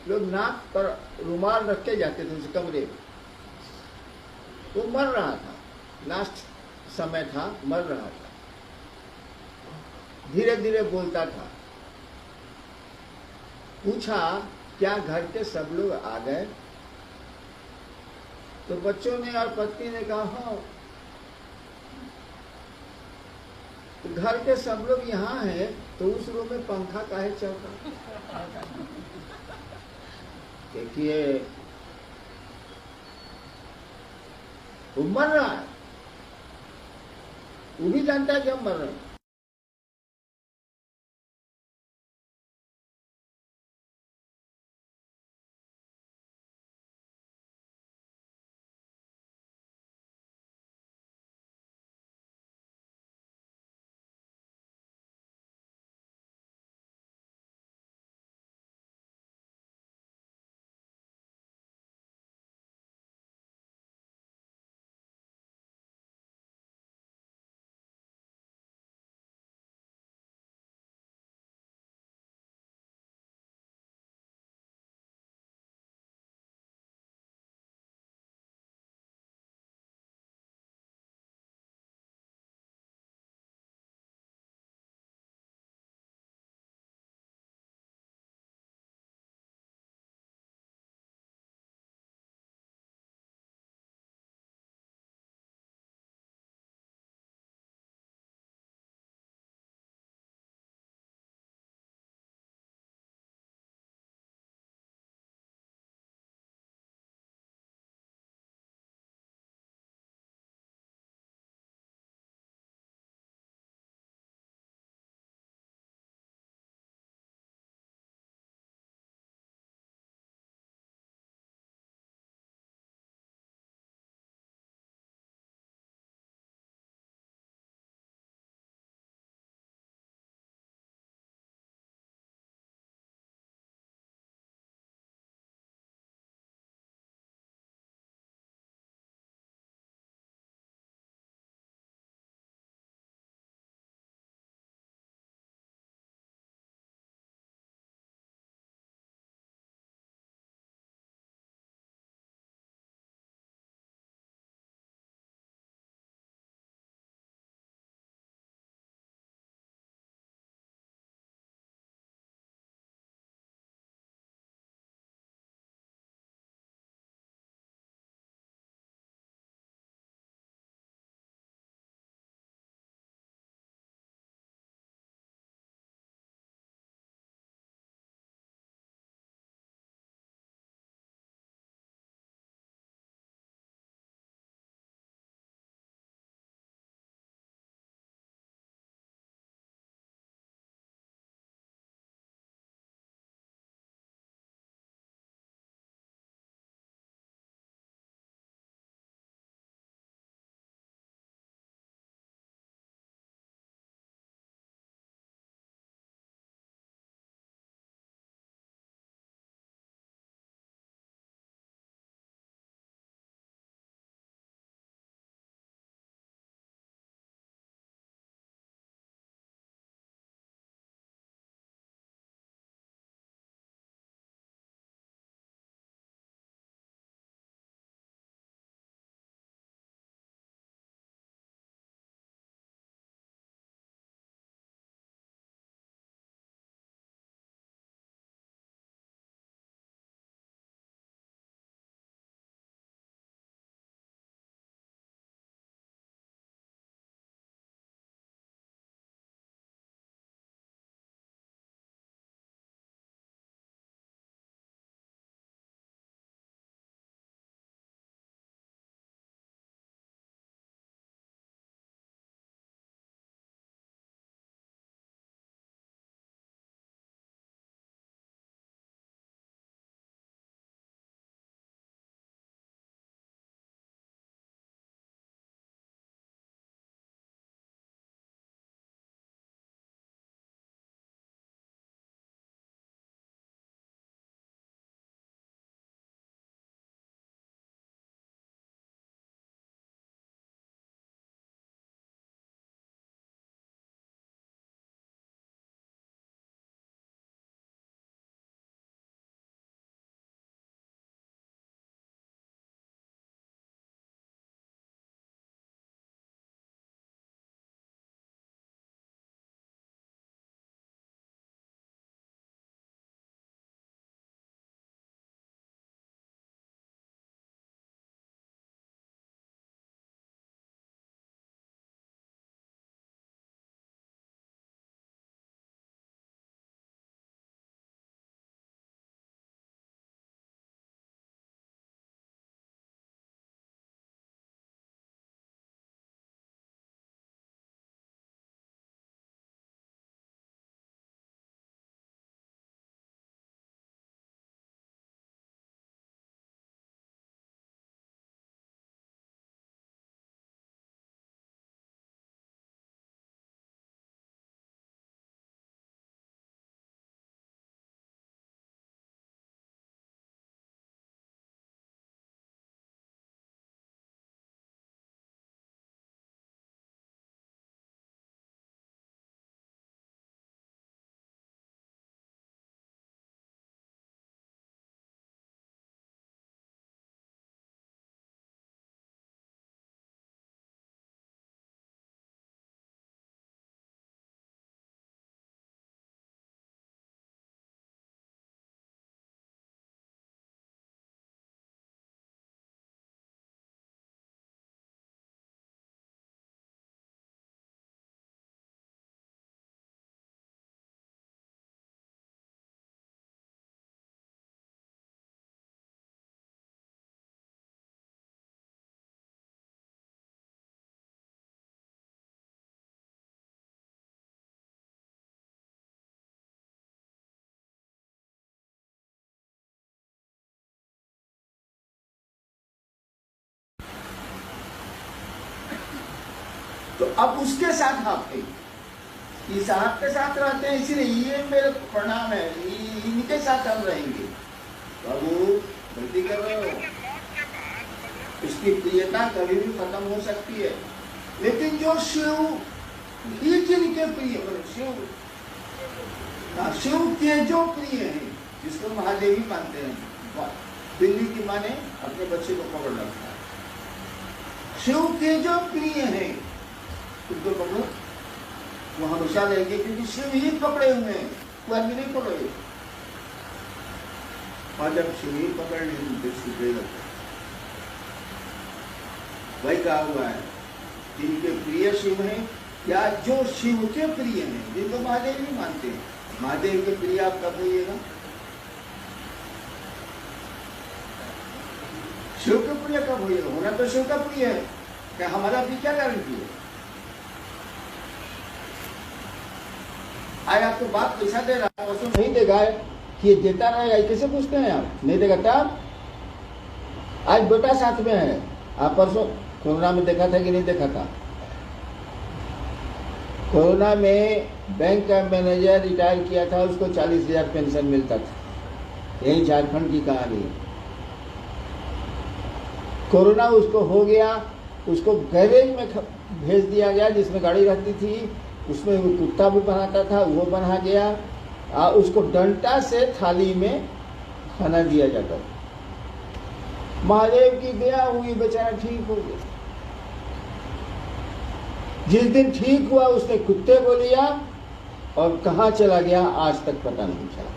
लोग नाक पर रुमाल रख के जाते थे उस कमरे में। वो मर रहा था, लास्ट समय था, मर रहा था, धीरे धीरे बोलता था। पूछा क्या घर के सब लोग आ गए? तो बच्चों ने और पत्नी ने कहा हाँ। तो घर के सब लोग यहाँ हैं, तो उस रूम में पंखा काहे चल रहा? देखिए वो मर रहा है, वो भी जानता है कि हम मर रहे हैं। तो अब उसके साथ आप हैं, ये साहब के साथ रहते हैं, इसलिए ये मेरे प्रणाम है, इनके साथ हम रहेंगे। बाबू गलती कर रहे हो, इसकी प्रियता कभी भी खत्म हो सकती है, लेकिन जो शिव ही जिनके प्रिय शिव के जो प्रिय हैं, जिसको महादेवी मानते हैं, बिल्ली की माँ ने अपने बच्चे को पकड़ रखा है, शिव के जो प्रिय हैं उनको पकड़ो, वो हमेशा रहेंगे, क्योंकि शिव ही पकड़े हुए हैं, वो आदमी नहीं पकड़े। और जब शिव ही पकड़ नहीं छूटेगा, वही कहा हुआ है जिनके प्रिय शिव हैं, या जो शिव के प्रिय हैं, जिनको महादेव ही मानते हैं। महादेव के प्रिय आप कब होइएगा? शिव के प्रिय कब होइएगा? होना तो शिव का प्रिय है, क्या हमारा भी क्या गारंटी है? आज आपको बाप पैसा दे रहा है, उसको नहीं देगा कि देता रहेगा, कैसे पूछते हैं आप? नहीं देगा तब? आज बेटा साथ में है, आप परसों कोरोना में देखा था कि नहीं देखा था? कोरोना में बैंक का मैनेजर रिटायर किया था, उसको 40,000 पेंशन मिलता था, यही झारखंड की कहानी। कोरोना उसको हो गया, उसको गैरेज में भेज दिया गया जिसमें गाड़ी रहती थी, उसमें वो कुत्ता भी बनाता था, वो बना गया, उसको डंटा से थाली में खाना दिया जाता था। महादेव की दया हुई, बेचारा ठीक हो गया। जिस दिन ठीक हुआ उसने कुत्ते को लिया और कहाँ चला गया आज तक पता नहीं चला।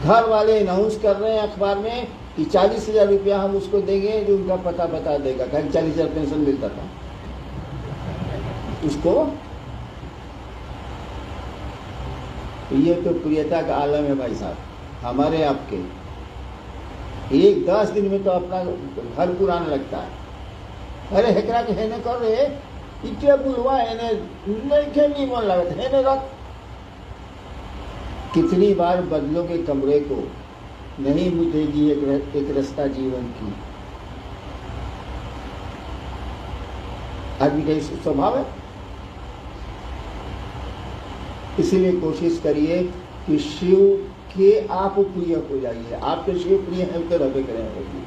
घर वाले अनाउंस कर रहे हैं अखबार में कि 40,000 रुपया हम उसको देंगे जो उनका पता बता देगा, कहीं 40,000 पेंशन मिलता था उसको। ये तो प्रियता का आलम है भाई साहब, हमारे आपके। 10 दिन में तो अपना घर पुराना लगता है। अरे हेकरा के हेने कर रहे इटे बुलवा हेने नहीं मन लगत हेने रख। कितनी बार बदलोगे कमरे को, नहीं मिटेगी एक रास्ता जीवन की। आदमी का स्वभाव है। इसीलिए कोशिश करिए कि शिव के आप प्रिय हो जाइए। आपके शिव प्रिय हैं तो रबे करेंगे,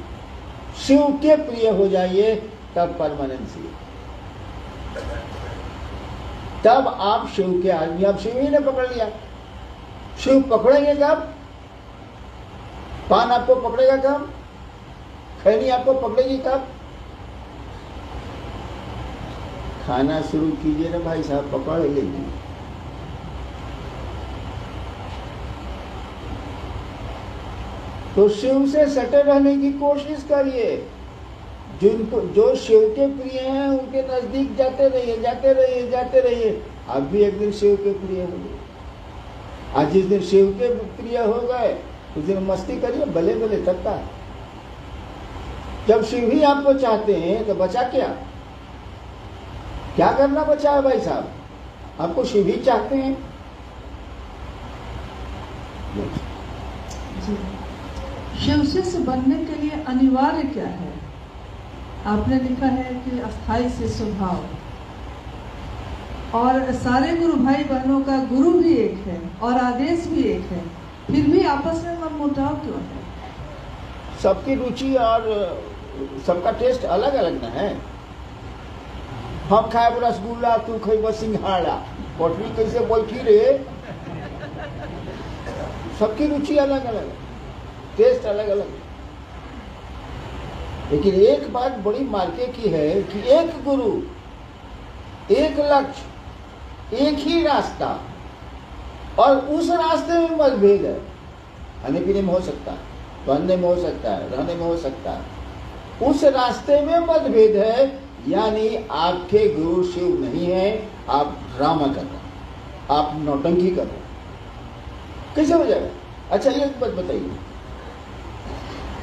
शिव के प्रिय हो जाइए, तब परमानेंसी, तब आप शिव के आदमी। आप शिव ही ने पकड़ लिया, शिव पकड़ेंगे कब? पान आपको पकड़ेगा कब? खैनी आपको पकड़ेगी कब? खाना शुरू कीजिए ना भाई साहब, पकड़ लेगी। तो शिव से सटे रहने की कोशिश करिए। जिनको जो शिव के प्रिय हैं उनके नजदीक जाते रहिए, जाते रहिए, जाते रहिए। आप भी एक दिन शिव के प्रिय होंगे। आज जिस दिन शिव के प्रिय हो गए उस दिन मस्ती करिए, भले भले तक का। जब शिव ही आपको चाहते हैं तो बचा क्या? क्या करना बचा है भाई साहब? आपको शिव ही चाहते हैं। शिवशिष्य बनने के लिए अनिवार्य क्या है? आपने लिखा है कि अस्थाई से स्वभाव, और सारे गुरु भाई बहनों का गुरु भी एक है और आदेश भी एक है, फिर भी आपस में मनमुटाव क्यों है? सबकी रुचि और सबका टेस्ट अलग अलग ना है। हम खाए रसगुल्ला, तू खाई सिंघाड़ा, पटरी कैसे बैठी रे? सबकी रुचि अलग अलग, टेस्ट अलग अलग। लेकिन एक बात बड़ी मार्के की है कि एक गुरु, एक लक्ष्य, एक ही रास्ता, और उस रास्ते में मतभेद है। खाने पीने में हो सकता है, पहनने में हो सकता है, रहने में हो सकता है। उस रास्ते में मतभेद है, यानी आपके गुरु शिव नहीं है, आप ड्रामा कर रहे हैं, आप नौटंकी कर रहे हैं। कैसे हो जाएगा? अच्छा एक बात बताइए,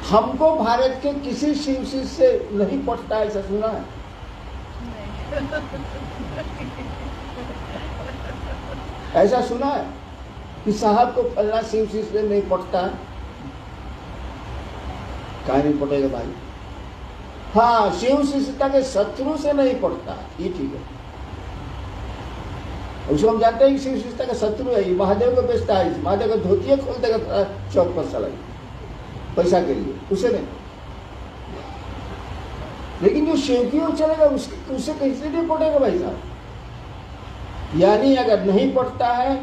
हमको भारत के किसी शिव शिष्य से नहीं पटता, ऐसा सुना है? ऐसा सुना है कि साहब को फलना शिव शिष्य से नहीं पटता है? कहाँ नहीं पटेगा भाई? हाँ, शिव शिष्यता के शत्रु से नहीं पटता, ये ठीक है। उसको हम जानते हैं कि शिव शिष्टा का शत्रु है, ये महादेव को बेचता है, महादेव का धोतिया खोल देगा चौक पर सलाई पैसा के लिए, उसे नहीं। लेकिन जो शिव की ओर चलेगा उसे कैसे नहीं पड़ेगा भाई साहब। यानी अगर नहीं पड़ता है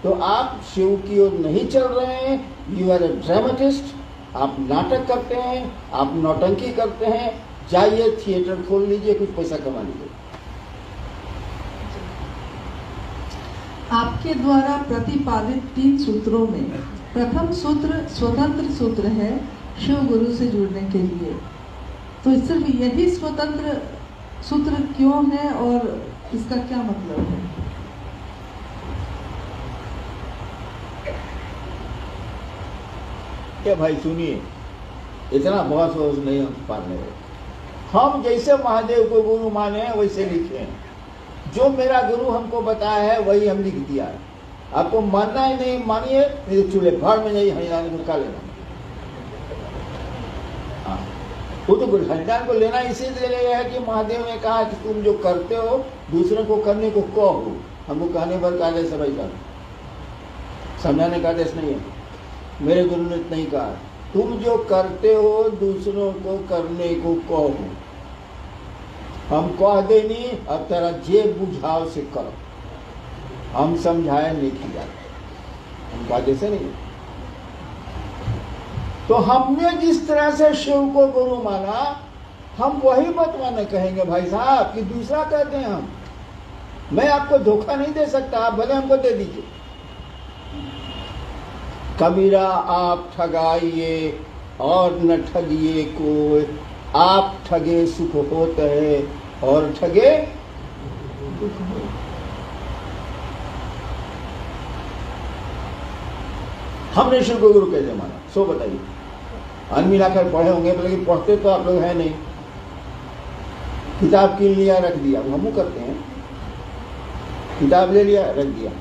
तो आप शिव की ओर नहीं चल रहे हैं, यू आर ए ड्रामेटिस्ट, आप नाटक करते हैं, आप नौटंकी करते हैं। जाइए थिएटर खोल लीजिए, कुछ पैसा कमा लीजिए। आपके द्वारा प्रतिपादित 3 सूत्रों में प्रथम सूत्र स्वतंत्र सूत्र है शिव गुरु से जुड़ने के लिए, तो सिर्फ यही स्वतंत्र सूत्र क्यों है और इसका क्या मतलब है? क्या भाई सुनिए, इतना बहुत सोच नहीं हम पाने रहे। हम जैसे महादेव को गुरु माने हैं वैसे लिखे हैं, जो मेरा गुरु हमको बताया है वही हम लिख दिया है। आपको मानना ही नहीं मानिए, नहीं तो चूल्हे भाड़ में नहीं हरियाणा को का लेना। वो तो हरियाणा को लेना इसीलिए है कि महादेव ने कहा कि तुम जो करते हो दूसरों को करने को कहो। हमको कहने पर का आदेश है भाई साहब, समझाने का आदेश नहीं है। मेरे गुरु ने नहीं कहा तुम जो करते हो दूसरों को करने को कहो। हम कह देनी अब तेरा जे बुझाव से करो, हम समझाए नहीं किया, हम आदेश नहीं। तो हमने जिस तरह से शिव को गुरु माना, हम वही बतवाना कहेंगे भाई साहब कि दूसरा कहते हैं हम। मैं आपको धोखा नहीं दे सकता, आप भले हमको दे दीजिए। कबीरा आप ठगाइए और न ठगिए कोई, आप ठगे सुख होते है और ठगे दुख होते। हमने शिव को गुरु कैसे माना, सो बताइए। आदमी लाकर पढ़े होंगे, लेकिन पढ़ते तो आप लोग हैं नहीं। किताब कीन लिया रख दिया, हम करते हैं, किताब ले लिया रख दिया।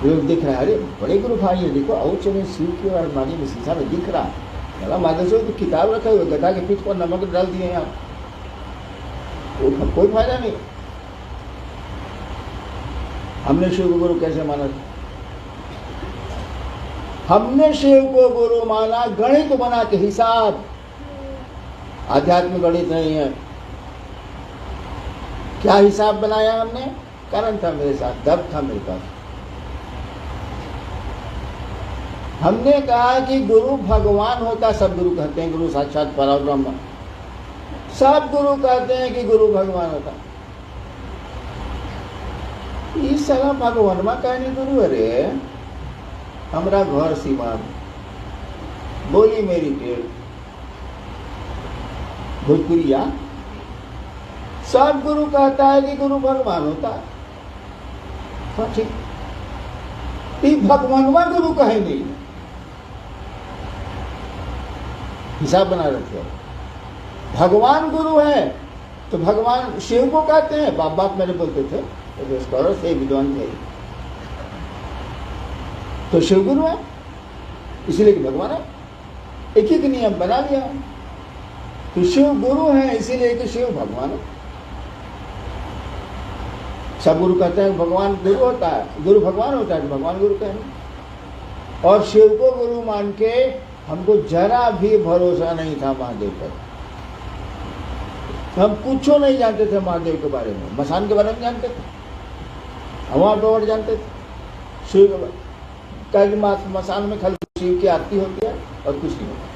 लोग दिख रहा है, अरे बड़े गुरु भाई है, देखो और चले शिव की और मानी में शीशा में दिख रहा है। माधव तो किताब रखा हुआ, गधा के पीठ पर नमक डाल दिए आप, कोई फायदा नहीं। हमने शिव को गुरु कैसे माना? हमने शिव को गुरु माना गणित बना के, हिसाब। आध्यात्मिक गणित नहीं है। क्या हिसाब बनाया हमने? कारण था मेरे साथ, दर्द था मेरे पास। हमने कहा कि गुरु भगवान होता, सब गुरु कहते हैं गुरु साक्षात परब्रह्म, सब गुरु कहते हैं कि गुरु भगवान होता। इस साला भगवान में कहने गुरु, अरे हमारा घर सीमान, बोली मेरी टेढ़, भोजपुरिया। सब गुरु कहता है कि गुरु भगवान होता है, हाँ ठीक। भगवानवा गुरु कहे नहीं, हिसाब बना रखे हो। भगवान गुरु है तो भगवान शिव को कहते हैं, बाप बाप मेरे बोलते थे, तो से विद्वान थे, तो शिव गुरु है इसीलिए कि भगवान है। एक ही नियम बना लिया, तो शिव गुरु है इसीलिए कि शिव भगवान है। सब गुरु कहते हैं भगवान गुरु होता है, गुरु भगवान होता है, तो भगवान गुरु कहेंगे। और शिव को गुरु मान के हमको जरा भी भरोसा नहीं था महादेव पर। हम कुछ नहीं जानते थे महादेव के बारे में, मसान के बारे में जानते थे, हवा डोर जानते थे, शिव के बारे में। मसान में खाली शिव की आरती होती है और कुछ नहीं होता।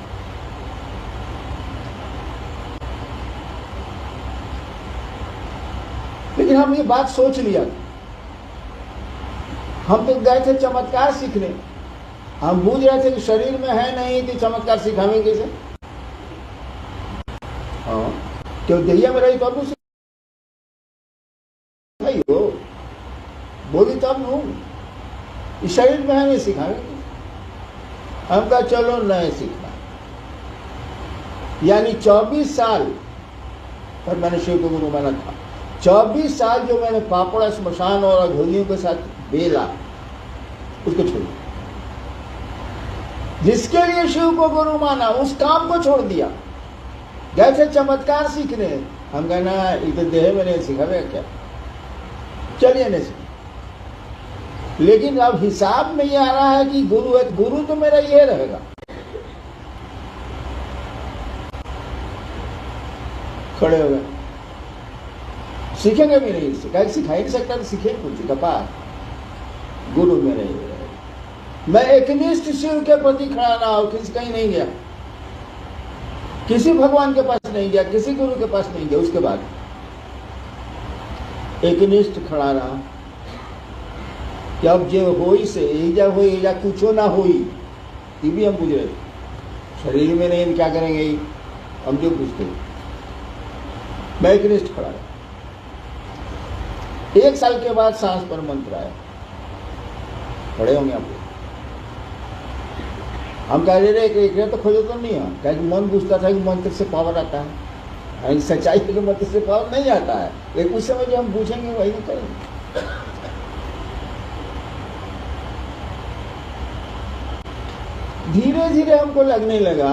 लेकिन हम ये बात सोच लिया, हम तो गए थे चमत्कार सीखने। हम बूझ रहे थे कि शरीर में है नहीं तो चमत्कार सिखाएंगे कैसे? हाँ, क्यों दहिया में रही तो अब हो बोली तब नू, इस शरीर में है नहीं सिखाएंगे। हम कहा चलो नए सीखना। यानी 24 साल पर मैंने शिव को गुरु माना था। 24 साल जो मैंने पापड़ा स्मशान और अघोरियों के साथ बेला, उसको छोड़ दिया। जिसके लिए शिव को गुरु माना उस काम को छोड़ दिया। जैसे चमत्कार सीखने, हम कहना इधर देह में नहीं सिखावे क्या? चलिए नहीं से। लेकिन अब हिसाब में ये आ रहा है कि गुरु है, गुरु तो मेरा ये रहेगा। खड़े हो गए, सीखेंगे भी नहीं, सिखा ही नहीं सकता तो सीखे कुछ कपार। गुरु मेरा ये रहेगा। मैं एकनिष्ठ शिव के प्रति खड़ा रहा हूं, किसी कहीं नहीं गया, किसी भगवान के पास नहीं गया, किसी गुरु के पास नहीं गया। उसके बाद एकनिष्ठ खड़ा रहा कि अब जो होई से एजा हो एजा कुछ ना होई, ये भी हम बुझ रहे। शरीर में नहीं, क्या करेंगे हम जो पूछते। मैं एकनिष्ठ खड़ा रहा। 1 साल के बाद सांस पर मंत्र आया। खड़े होंगे आप। हम कह रहे एक तो खोजो तो नहीं है, क्या मन पूछता था कि मंत्र से पावर आता है। सच्चाई के मंत्र से पावर नहीं आता है, लेकिन उस समय जो हम पूछेंगे वही करेंगे। धीरे धीरे हमको लगने लगा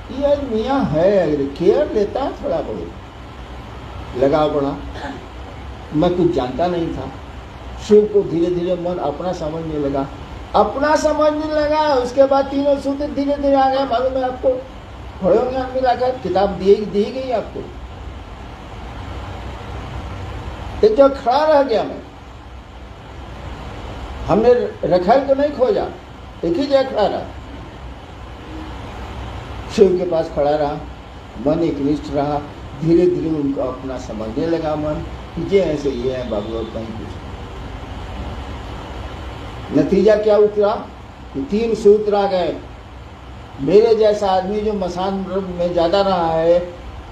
कि यार मियाँ है, केयर लेता है थोड़ा बहुत, लगाव पड़ा। मैं कुछ जानता नहीं था। शिव को धीरे धीरे मन अपना समझने लगा, अपना समझने लगा। उसके बाद तीनों सूत्र धीरे धीरे आ गए। मालूम है आपको, खड़े होंगे हम मिलाकर, किताब दी गई आपको। एक जो खड़ा रह गया मैं, हमने रखल तो नहीं खोजा, एक ही जगह खड़ा रहा। शिव के पास खड़ा रहा, मन एकनिष्ठ रहा। धीरे धीरे उनको अपना समझने लगा मन कि ये ऐसे ये है बाबू, और कहीं कुछ। नतीजा क्या उतरा कि 3 सूत्र आ गए। मेरे जैसा आदमी जो मसान में ज्यादा रहा है,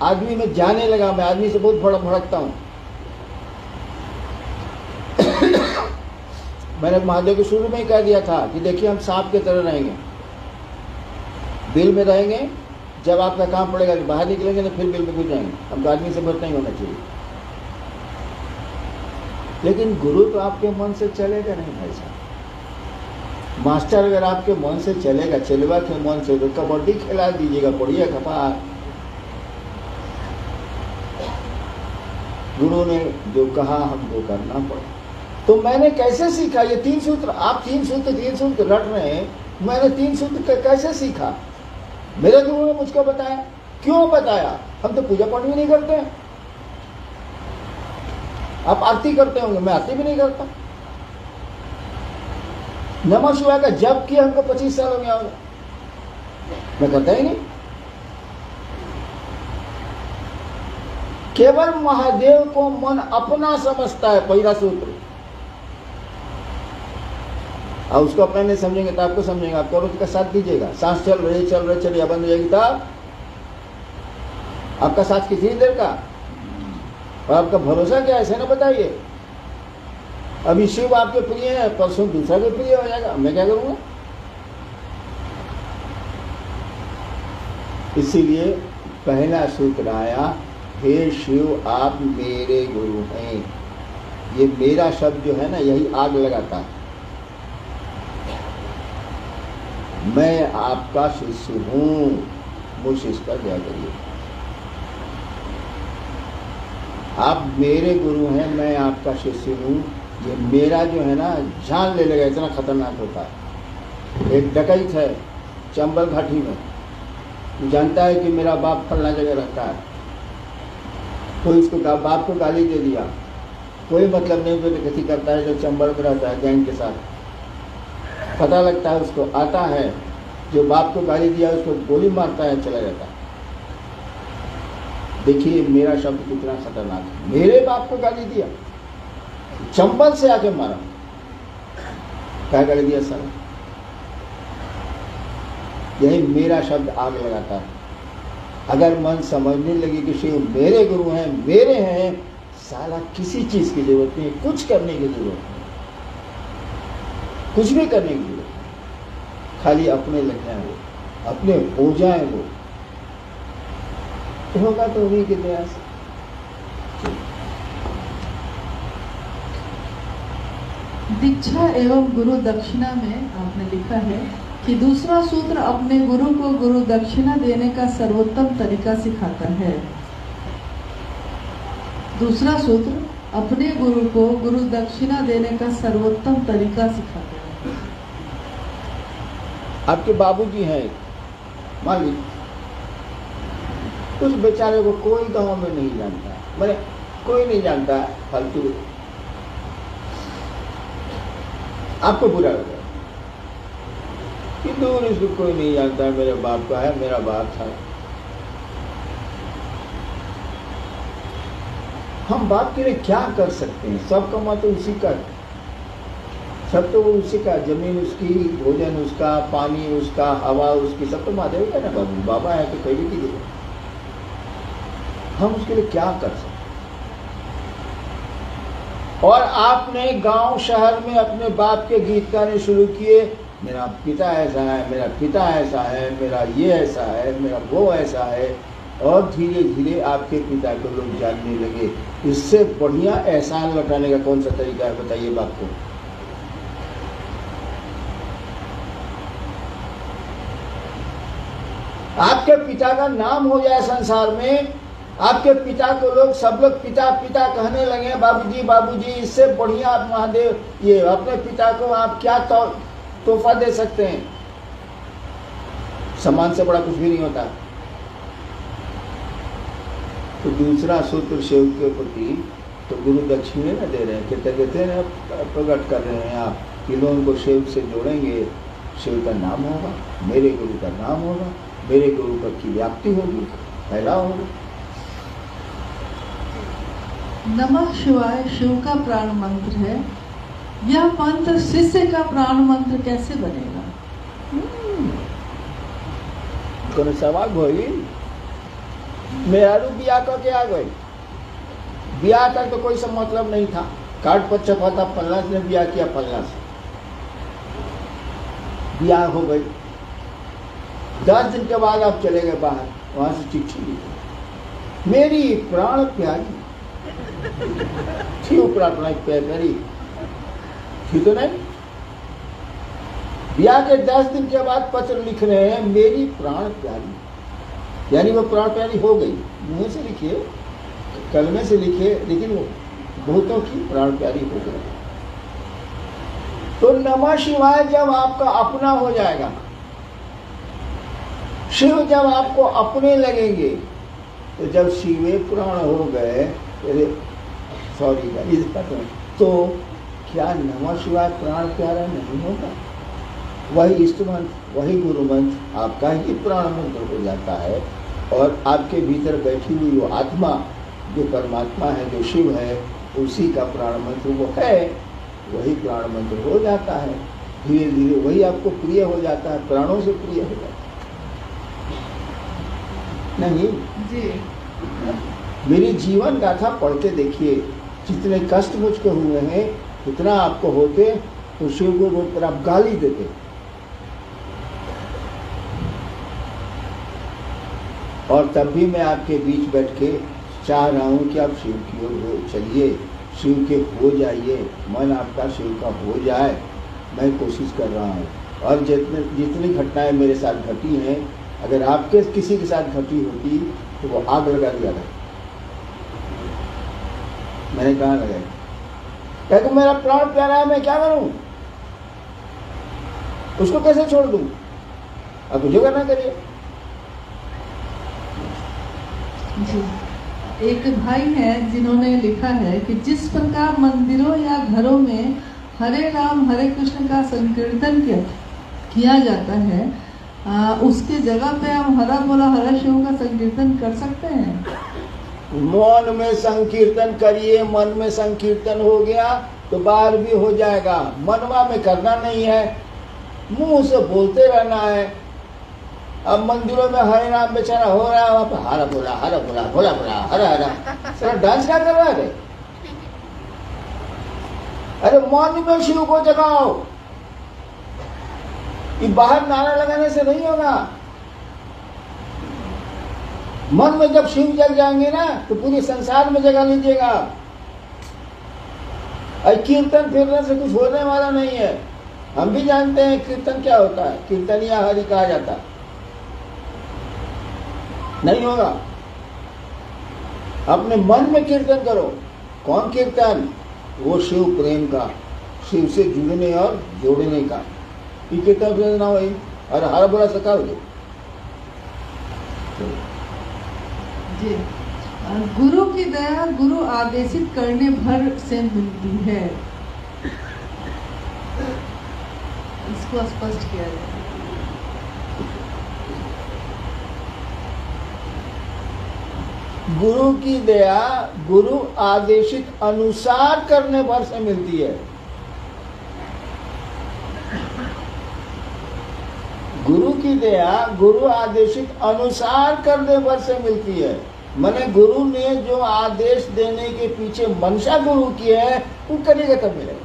आदमी में जाने लगा। मैं आदमी से बहुत भड़कता हूं। मैंने महादेव को शुरू में ही कह दिया था कि देखिए हम सांप के तरह रहेंगे, बिल में रहेंगे। जब आपका काम पड़ेगा तो बाहर निकलेंगे, तो फिर बिल में घुस जाएंगे। हमको आदमी से भटक नहीं होना चाहिए। लेकिन गुरु तो आपके मन से चलेगा नहीं भाई साहब। मास्टर अगर आपके मन से चलेगा, चलवा के मन से, तो कबड्डी खिला दीजिएगा, बढ़िया कपार। गुरु ने जो कहा हमको करना पड़ा। तो मैंने कैसे सीखा ये 3 सूत्र? आप 3 सूत्र रट रहे हैं। मैंने 3 सूत्र कैसे सीखा? मेरे गुरु ने मुझको बताया। क्यों बताया? हम तो पूजा पाठ भी नहीं करते हैं। आप आरती करते होंगे, मैं आरती भी नहीं करता। नमः शिवाय का जप किया हमको 25 साल हो गया होगा, मैं करता ही नहीं। केवल महादेव को मन अपना समझता है, पहला सूत्र। और उसको अपना नहीं समझेंगे तो आपको समझेंगे। आप करो उसका साथ दीजिएगा। सांस चल रही चलिए, बंद हो जाएगी तब आपका साथ कितनी देर का, और आपका भरोसा क्या है, ऐसे ना बताइए। अभी शिव आपके प्रिय है, परसों दूसरा भी प्रिय हो जाएगा, मैं क्या करूंगा? इसीलिए पहला सूत्र आया, हे शिव आप मेरे गुरु हैं। ये मेरा शब्द जो है ना, यही आग लगाता है। मैं आपका शिष्य हूं, मुझ शिष्य पर दया करिए। आप मेरे गुरु हैं, मैं आपका शिष्य हूं। ये मेरा जो है ना, जान ले लेगा, इतना खतरनाक होता है। एक डकैत है चंबल घाटी में, जानता है कि मेरा बाप फलना जगह रहता है। कोई उसको बाप को गाली दे दिया, कोई मतलब नहीं, तो डकैती करता है जो चंबल में रहता है गैंग के साथ। पता लगता है उसको, आता है, जो बाप को गाली दिया उसको गोली मारता है, चला जाता है। देखिए मेरा शब्द कितना खतरनाक है। मेरे बाप को गाली दिया, चंबल से आके मारा, क्या गाली दिया सर? यही मेरा शब्द आग लगाता है। अगर मन समझने लगे कि शिव मेरे गुरु हैं, मेरे हैं, साला किसी चीज की जरूरत नहीं, कुछ करने की जरूरत नहीं, कुछ भी करने की जरूरत नहीं। खाली अपने लग जाए वो, अपने हो जाए वो, तो होगा तो उन्हीं की दया से। दीक्षा एवं गुरु दक्षिणा में आपने लिखा है कि दूसरा सूत्र अपने गुरु को गुरु दक्षिणा देने का सर्वोत्तम तरीका सिखाता है। दूसरा सूत्र अपने गुरु को गुरु दक्षिणा देने का सर्वोत्तम तरीका सिखाते हैं। आपके बाबूजी हैं, मान लीजिए उस बेचारे को कोई गांव में नहीं जानता, मैंने कोई नहीं जानता, फालतू आपको बुरा लगा कि दूर इसको कोई नहीं जानता, मेरे बाप का है, मेरा बाप था। हम बाप के लिए क्या कर सकते हैं? सब कमा तो उसी का, सब तो उसी का, जमीन उसकी, भोजन उसका, पानी उसका, हवा उसकी, सब तो महादेव का ना। बाबू बाबा है तो कहीं भी दे, हम उसके लिए क्या कर सकते? और आपने गांव शहर में अपने बाप के गीत गाने शुरू किए, मेरा पिता ऐसा है, मेरा पिता ऐसा है, मेरा ये ऐसा है, मेरा वो ऐसा है, और धीरे धीरे आपके पिता को लोग जानने लगे। इससे बढ़िया एहसान लौटाने का कौन सा तरीका है बताइए बाप को? आपके पिता का नाम हो जाए संसार में, आपके पिता को लोग सब लोग पिता पिता कहने लगे, बाबूजी बाबूजी, इससे बढ़िया आप महादेव, ये अपने पिता को आप क्या तोहफा दे सकते हैं? सम्मान से बड़ा कुछ भी नहीं होता। तो दूसरा सूत्र शिव के प्रति तो गुरु दक्षिणे न दे रहे हैं, कृतज्ञता न प्रकट कर रहे हैं आप कि लोगों को शिव से जोड़ेंगे, शिव का नाम होगा, मेरे गुरु का नाम होगा, मेरे गुरु पर की व्याप्ति होगी, फैला होगा। नमः शिवाय शिव का प्राण मंत्र है। यह मंत्र शिष्य का प्राण मंत्र कैसे बनेगा? कौन सवाल होई? मेहरू बिया करके आ गई, बिया तक तो कोई सा मतलब नहीं था, कार्ड पर छपा था फल्ला ने बिया किया, फल्ला से बिया हो गई। 10 दिन के बाद आप चले गए बाहर, वहां से चिट्ठी लिखी, मेरी प्राण प्यारी थी, प्रार्थना प्यारी थी तो नहीं। ब्याह के 10 दिन के बाद पत्र लिख रहे हैं, मेरी प्राण प्यारी, यानी वो प्राण प्यारी हो गई। मुंह से लिखिए, कलमे से लिखिए, लेकिन वो बहुतों की प्राण प्यारी हो गई। तो नमः शिवाय जब आपका अपना हो जाएगा, शिव जब आपको अपने लगेंगे, तो जब शिवे प्राण हो गए, सॉरी तो क्या नमः शिवाय प्राण प्यारा नहीं होगा? वही इष्ट मंत्र, वही गुरु मंत्र आपका ही प्राण मंत्र हो जाता है, और आपके भीतर बैठी हुई वो आत्मा जो परमात्मा है, जो शिव है, उसी का प्राण मंत्र वो है, वही प्राण मंत्र हो जाता है। धीरे धीरे वही आपको प्रिय हो जाता है, प्राणों से प्रिय हो जाता है। नहीं जी, मेरी जीवन गाथा पढ़ के देखिए, जितने कष्ट मुझको हुए हैं, उतना आपको होते तो शिव को रोड पर आप गाली देते, और तब भी मैं आपके बीच बैठ के चाह रहा हूँ कि आप शिव की ओर चलिए, शिव के हो जाइए, मन आपका शिव का हो जाए, मैं कोशिश कर रहा हूँ। और जितनी घटनाएं मेरे साथ घटी हैं, अगर आपके किसी के साथ घटी होती तो वो आग लगा दिया था। मैंने कहा लगाई, क्या मेरा प्राण प्यारा है, मैं क्या करूं? उसको कैसे छोड़ दूं? अब मुझे करना करिए। जी, एक भाई है जिन्होंने लिखा है कि जिस प्रकार मंदिरों या घरों में हरे राम हरे कृष्ण का संकीर्तन किया जाता है, उसके जगह पे हम हरा बोला हरा शिव का संकीर्तन कर सकते हैं? मन में संकीर्तन करिए, मन में संकीर्तन हो गया तो बाहर भी हो जाएगा। मनवा में करना नहीं है, मुंह से बोलते रहना है। अब मंदिरों में हरे राम बेचारा हो रहा है, वहां पर हरा बोला भोला बोला हरा हरा, सर डांस क्या कर रहा है? अरे मन में शिव को जगाओ, ये बाहर नारा लगाने से नहीं होगा। मन में जब शिव जग जाएंगे ना, तो पूरे संसार में जगा लीजिएगा। कीर्तन फिरने से कुछ होने वाला नहीं है। हम भी जानते हैं कीर्तन क्या होता है, कीर्तनिया हरि कहा जाता है, नहीं होगा। अपने मन में कीर्तन करो, कौन कीर्तन? वो शिव प्रेम का, शिव से जुड़ने और जोड़ने का। ये कीर्तन ना भाई, और हर बुरा सका हो जी। गुरु की दया गुरु आदेशित करने भर से मिलती है, इसको स्पष्ट किया जाए। गुरु की दया गुरु आदेशित अनुसार करने भर से मिलती है। गुरु की दया गुरु आदेशित अनुसार करने भर से मिलती है। मैंने गुरु ने जो आदेश देने के पीछे मंशा गुरु की है, वो करेगा तब मिलेगा।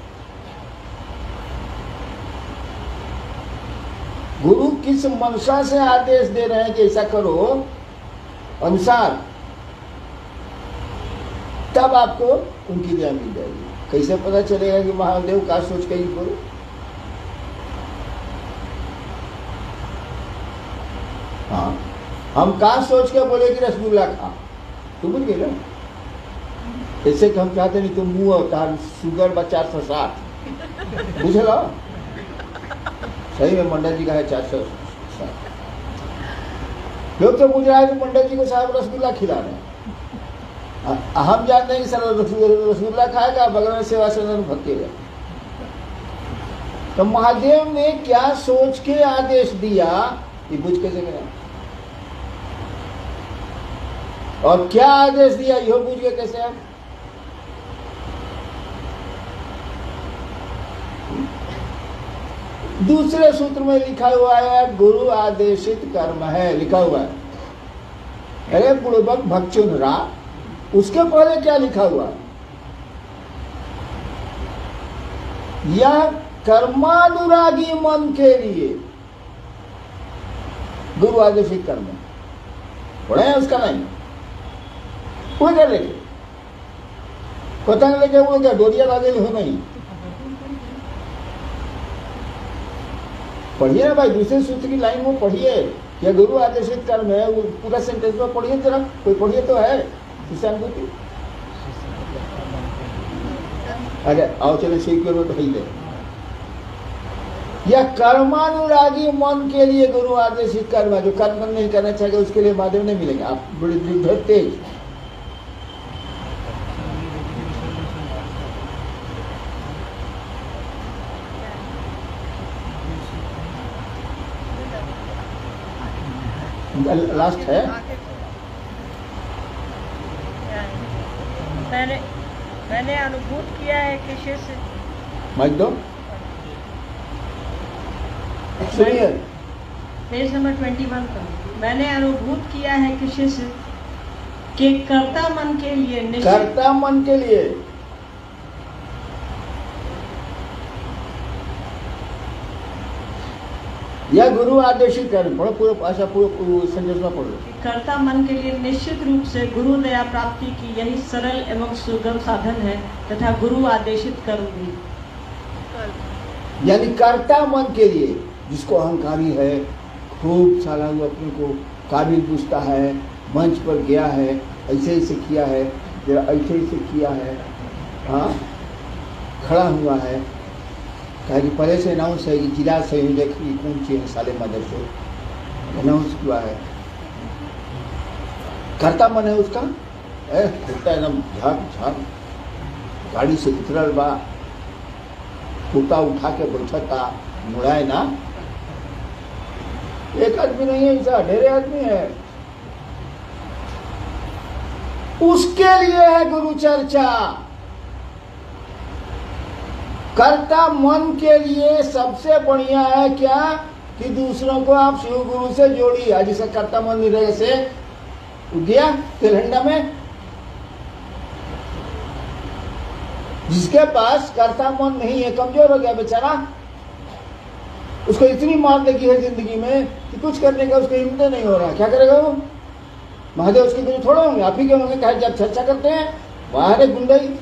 गुरु किस मंशा से आदेश दे रहे हैं कि ऐसा करो अनुसार, तब आपको उनकी दया मिल जाएगी। कैसे पता चलेगा कि महादेव का सोच के ही करो? हाँ, हम का सोच के बोले कि रसगुल्ला खा, तू बुझ गए ना? ऐसे कि हम चाहते नहीं तो मुंह और शुगर बा 460, बुझ लो? सही में मंडल जी का है 460। लोग तो बुझ रहा है कि मंडल जी को साहब रसगुल्ला खिला रहे हैं। हम जानते हैं कि सर रसगुल्ला खाएगा, बगल में सेवा सदन भटकेगा। तो महादेव ने क्या सोच के आदेश दिया, ये बुझ कैसे गया? और क्या आदेश दिया, यह बुझ गए कैसे आप? दूसरे सूत्र में लिखा हुआ है गुरु आदेशित कर्म है, लिखा हुआ है। अरे बुड़बक भक्षुन रा, उसके पहले क्या लिखा हुआ? यह कर्मानुरागी मन के लिए गुरु आदेशित कर्म है। पढ़े हैं उसका नहीं? वो क्या लेके पतंग लेके वो क्या डोरिया लागे हो? नहीं पढ़िए ना भाई, दूसरे सूत्र की लाइन में पढ़िए। यह गुरु आदेशित कर्म है, वो पूरा सेंटेंस में पढ़िए जरा, कोई पढ़िए तो है। अरे आओ चले सीक्वेंस में पढ़िए। यह कर्मानुरागी मन के लिए गुरु आदेशित कर्म है। जो कर्म नहीं करना चाहिए उसके लिए महादेव नहीं मिलेंगे। आप बड़े तेज लास्ट है। मैंने अनुभूत किया है कि शिष्य, माइक दो, सुनिए पेज नंबर 21 पर। मैंने अनुभूत किया है कि शिष्य के कर्ता मन के लिए, कर्ता मन के लिए यह गुरु आदेशित कर्म। पढ़ो पूरा भाषा, पूरा संदेश में पढ़ो। कर्ता मन के लिए निश्चित रूप से गुरु दया प्राप्ति की यही सरल एवं सुगम साधन है तथा गुरु आदेशित कर्म भी। यानी कर्ता मन के लिए, जिसको अहंकारी है, खूब सारा वो अपने को काबिल पूछता है, मंच पर गया है, ऐसे ऐसे किया है, ऐसे ऐसे किया है, हाँ खड़ा हुआ है, कहा कि पहले से अनाउंस है कि जिला संयोजक की कौन सी है साले मदर से अनाउंस हुआ है। करता मन है उसका, एकदम झाक झाक गाड़ी से उतरल बा, कुर्ता उठा के बैठता, मुड़ाए ना। एक आदमी नहीं है, ऐसा ढेरे आदमी है। उसके लिए है गुरु चर्चा। कर्ता मन के लिए सबसे बढ़िया है क्या कि दूसरों को आप शिव गुरु से जोड़िए। आज जैसे कर्ता मन निरय से गया तेलहंडा में, जिसके पास कर्ता मन नहीं है, कमजोर हो गया बेचारा, उसको इतनी मार लगी है जिंदगी में कि कुछ करने का उसको हिम्मत नहीं हो रहा। क्या करेगा वो? महादेव उसके गुरु थोड़े होंगे, आप ही के होंगे। कहे जब चर्चा करते हैं वहां है गुंडई।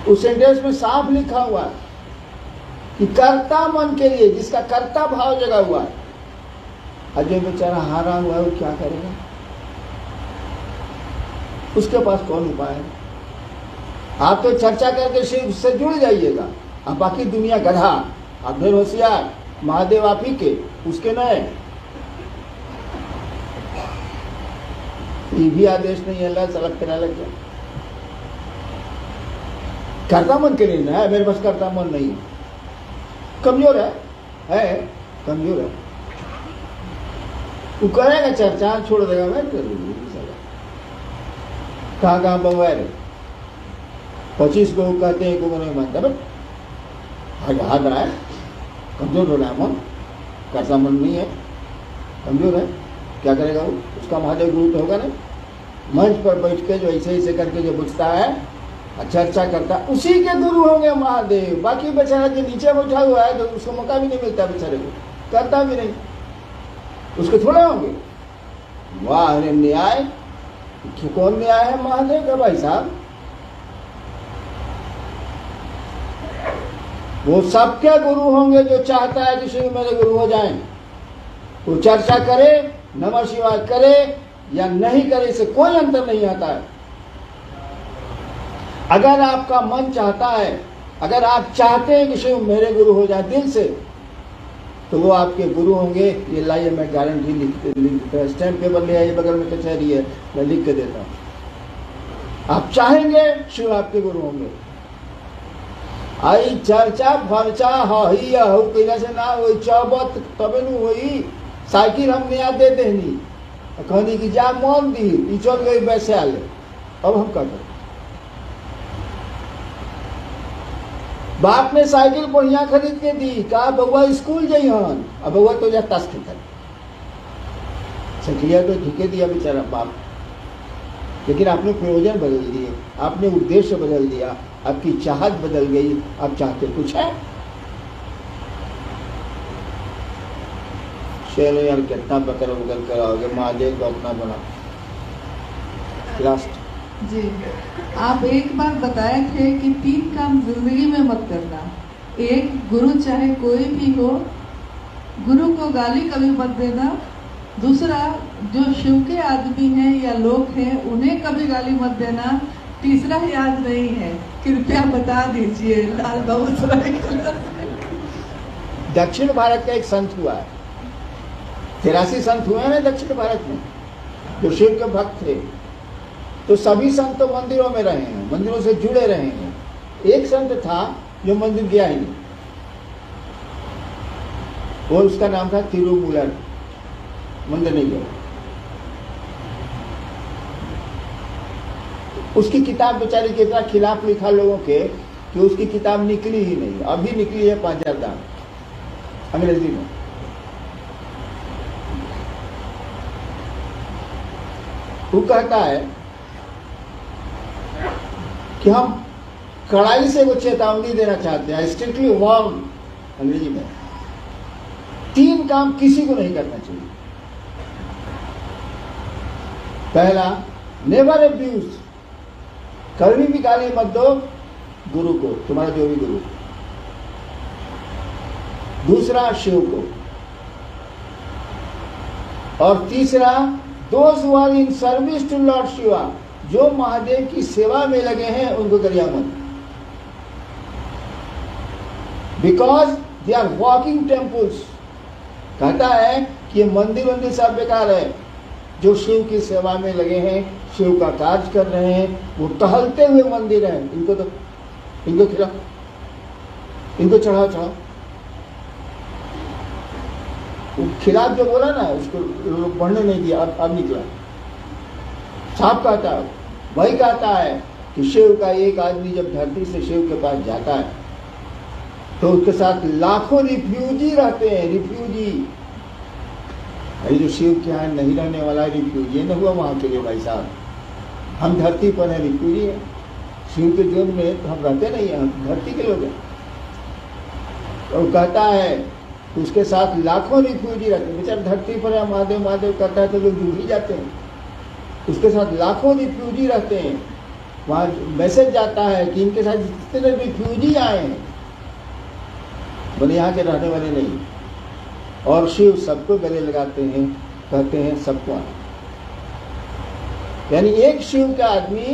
उस सेंटेंस में साफ लिखा हुआ है कि कर्ता मन के लिए, जिसका कर्ता भाव जगा हुआ है। अजय बेचारा हारा हुआ है, वो क्या करेगा? उसके पास कौन उपाय है? आप तो चर्चा करके शिव से जुड़ जाइएगा, अब बाकी दुनिया गधा, आप ढेर होशियार, महादेव आप ही के, उसके नए। ये भी आदेश नहीं है, अल्लाह सलग करा लग गया। करता मन के लिए ना है, मेरे पास करता मन नहीं है, कमजोर है कमजोर है। वो करेगा चर्चा, छोड़ देगा, मैं कर लूंगी कहाँ बगैर 25 को कहते हैं, को नहीं मानता, बट हाथ रहा है, कमजोर हो रहा है मन, करता मन नहीं है, कमजोर है, क्या करेगा वो? उसका महादेव गुरु तो होगा ना। मंच पर बैठ के जो ऐसे ऐसे करके जो बुझता है, चर्चा करता, उसी के गुरु होंगे महादेव। बाकी बेचारा जो नीचे बैठा हुआ है तो उसको मौका भी नहीं मिलता बेचारे को, करता भी नहीं, उसके थोड़े होंगे। वाह रे न्याय, कौन न्याय है महादेव का भाई साहब? वो सबके गुरु होंगे जो चाहता है कि शिव मेरे गुरु हो जाएं। वो चर्चा करे, नमः शिवाय करे या नहीं करे, इससे कोई अंतर नहीं आता है। अगर आपका मन चाहता है, अगर आप चाहते हैं कि शिव मेरे गुरु हो जाए दिल से, तो वो आपके गुरु होंगे। ये लाइए, मैं गारंटी लिख स्टैंप पेपर ले आइए, बगल में कचहरी है, मैं लिख के देता हूं। आप चाहेंगे, शिव आपके गुरु होंगे। आई चर्चा फर्चा हही कैला से ना वही चौबत तबे नु वही साइकिल हम नया दे देनी, कहनी कि जा मन दी चल गई वैसे आले, अब हम क्या करें? बाप ने साइकिल बढ़िया खरीद के दी, कहा बउआ स्कूल जइहन, अब बउआ तो जा तस खेता सखिया तो झुके दिया बेचारा बाप। लेकिन आपने प्रयोजन बदल दिए, आपने उद्देश्य बदल दिया, आपकी चाहत बदल गई। आप चाहते कुछ है। चलो यार, कितना बकर बदल कराओगे, महादेव को अपना बना। लास्ट जी, आप एक बार बताए थे कि 3 काम जिंदगी में मत करना। एक, गुरु चाहे कोई भी हो, गुरु को गाली कभी मत देना। दूसरा, जो शिव के आदमी हैं या लोग हैं उन्हें कभी गाली मत देना। तीसरा याद नहीं है, कृपया बता दीजिए। लाल बाबू दक्षिण भारत का एक संत हुआ है, 83 संत हुए हैं दक्षिण भारत में जो शिव के भक्त थे। तो सभी संत तो मंदिरों में रहे हैं, मंदिरों से जुड़े रहे हैं। एक संत था जो मंदिर गया ही नहीं, और उसका नाम था तिरुमूलर, मंदिर नहीं गया। उसकी किताब बेचारी के इतना खिलाफ लिखा लोगों के कि उसकी किताब निकली ही नहीं। अभी निकली है 5000 दाम अंग्रेजी में। वो कहता है कि हम कड़ाई से वो चेतावनी देना चाहते हैं, स्ट्रिक्टली वार्न अंग्रेजी में। 3 काम किसी को नहीं करना चाहिए। पहला, नेवर अब्यूज, कभी भी गाली मत दो गुरु को, तुम्हारा जो भी गुरु। दूसरा, शिव को। और तीसरा, those who are in service to lord Shiva, जो महादेव की सेवा में लगे हैं उनको गरिया मत, because they are walking temples. कहता है कि ये मंदिर सब बेकार है। जो शिव की सेवा में लगे हैं, शिव का कार्य कर रहे हैं, वो टहलते हुए मंदिर हैं। इनको खिलाओ, इनको चढ़ाओ। खिलाफ जो बोला ना, उसको बढ़ने नहीं दिया, अब निकला। साफ कहता है, वही कहता है कि शिव का एक आदमी जब धरती से शिव के पास जाता है तो उसके साथ लाखों रिफ्यूजी रहते हैं। रिफ्यूजी, अरे जो शिव के यहाँ नहीं रहने वाला रिफ्यूजी न हुआ वहाँ के लिए भाई साहब। हम धरती पर हैं, रिफ्यूजी है। शिव के जोन में तो हम रहते नहीं हैं, हम धरती के लोग हैं। तो कहता है उसके साथ लाखों रिफ्यूजी रहते हैं। बेचारा धरती पर है, महादेव महादेव करता है तो लोग जुड़ ही जाते हैं। उसके साथ लाखों रिफ्यूजी रहते हैं। वहाँ मैसेज जाता है कि इनके साथ जितने रिफ्यूजी आए हैं, बोले यहाँ के रहने वाले नहीं। और शिव सबको गले लगाते हैं, कहते हैं सबको आना। यानी एक शिव का आदमी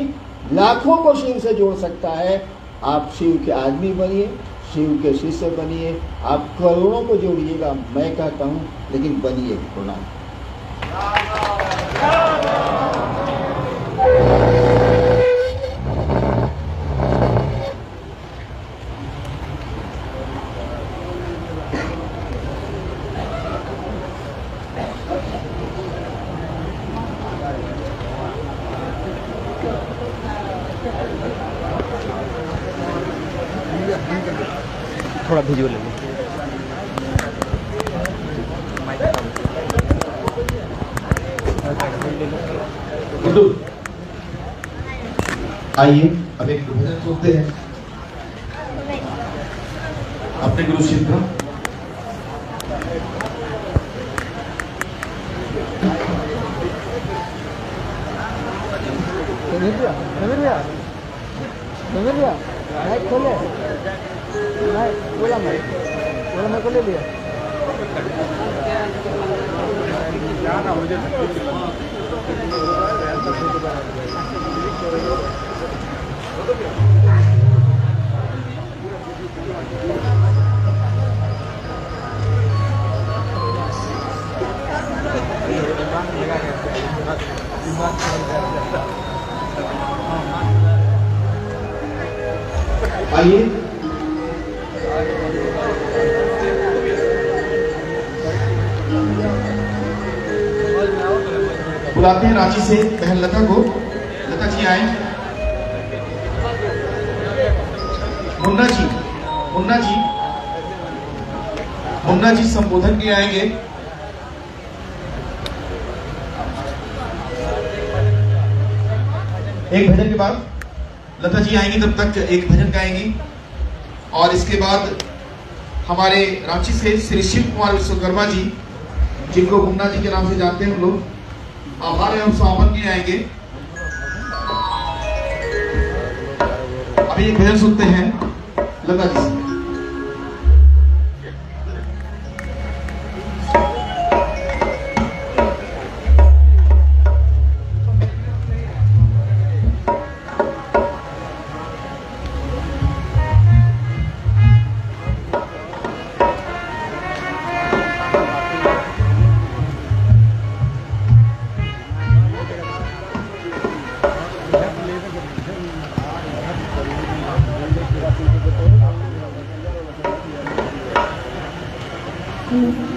लाखों को शिव से जोड़ सकता है। आप शिव के आदमी बनिए, शिव के शिष्य बनिए, आप करोड़ों को जोड़िएगा, मैं कहता हूँ, लेकिन बनिए प्रणाम। थोड़ा विजुअल ले लो। आइए अब एक भजन सुनते हैं अपने गुरु शिव का। खोले बोला मैं को ले लिया आइए बुलाते हैं रांची से बहन लता को। लता जी आए। मुन्ना जी, मुन्ना जी, मुन्ना जी संबोधन के आएंगे। एक भजन के बाद लता जी आएंगी, तब तक एक भजन गाएंगी और इसके बाद हमारे रांची से श्री शिव कुमार विश्वकर्मा जी, जिनको मुन्ना जी के नाम से जानते हैं हम लोग, आभार एवं स्वागत के आएंगे। अभी एक भजन सुनते हैं लता जी से। Mm-hmm.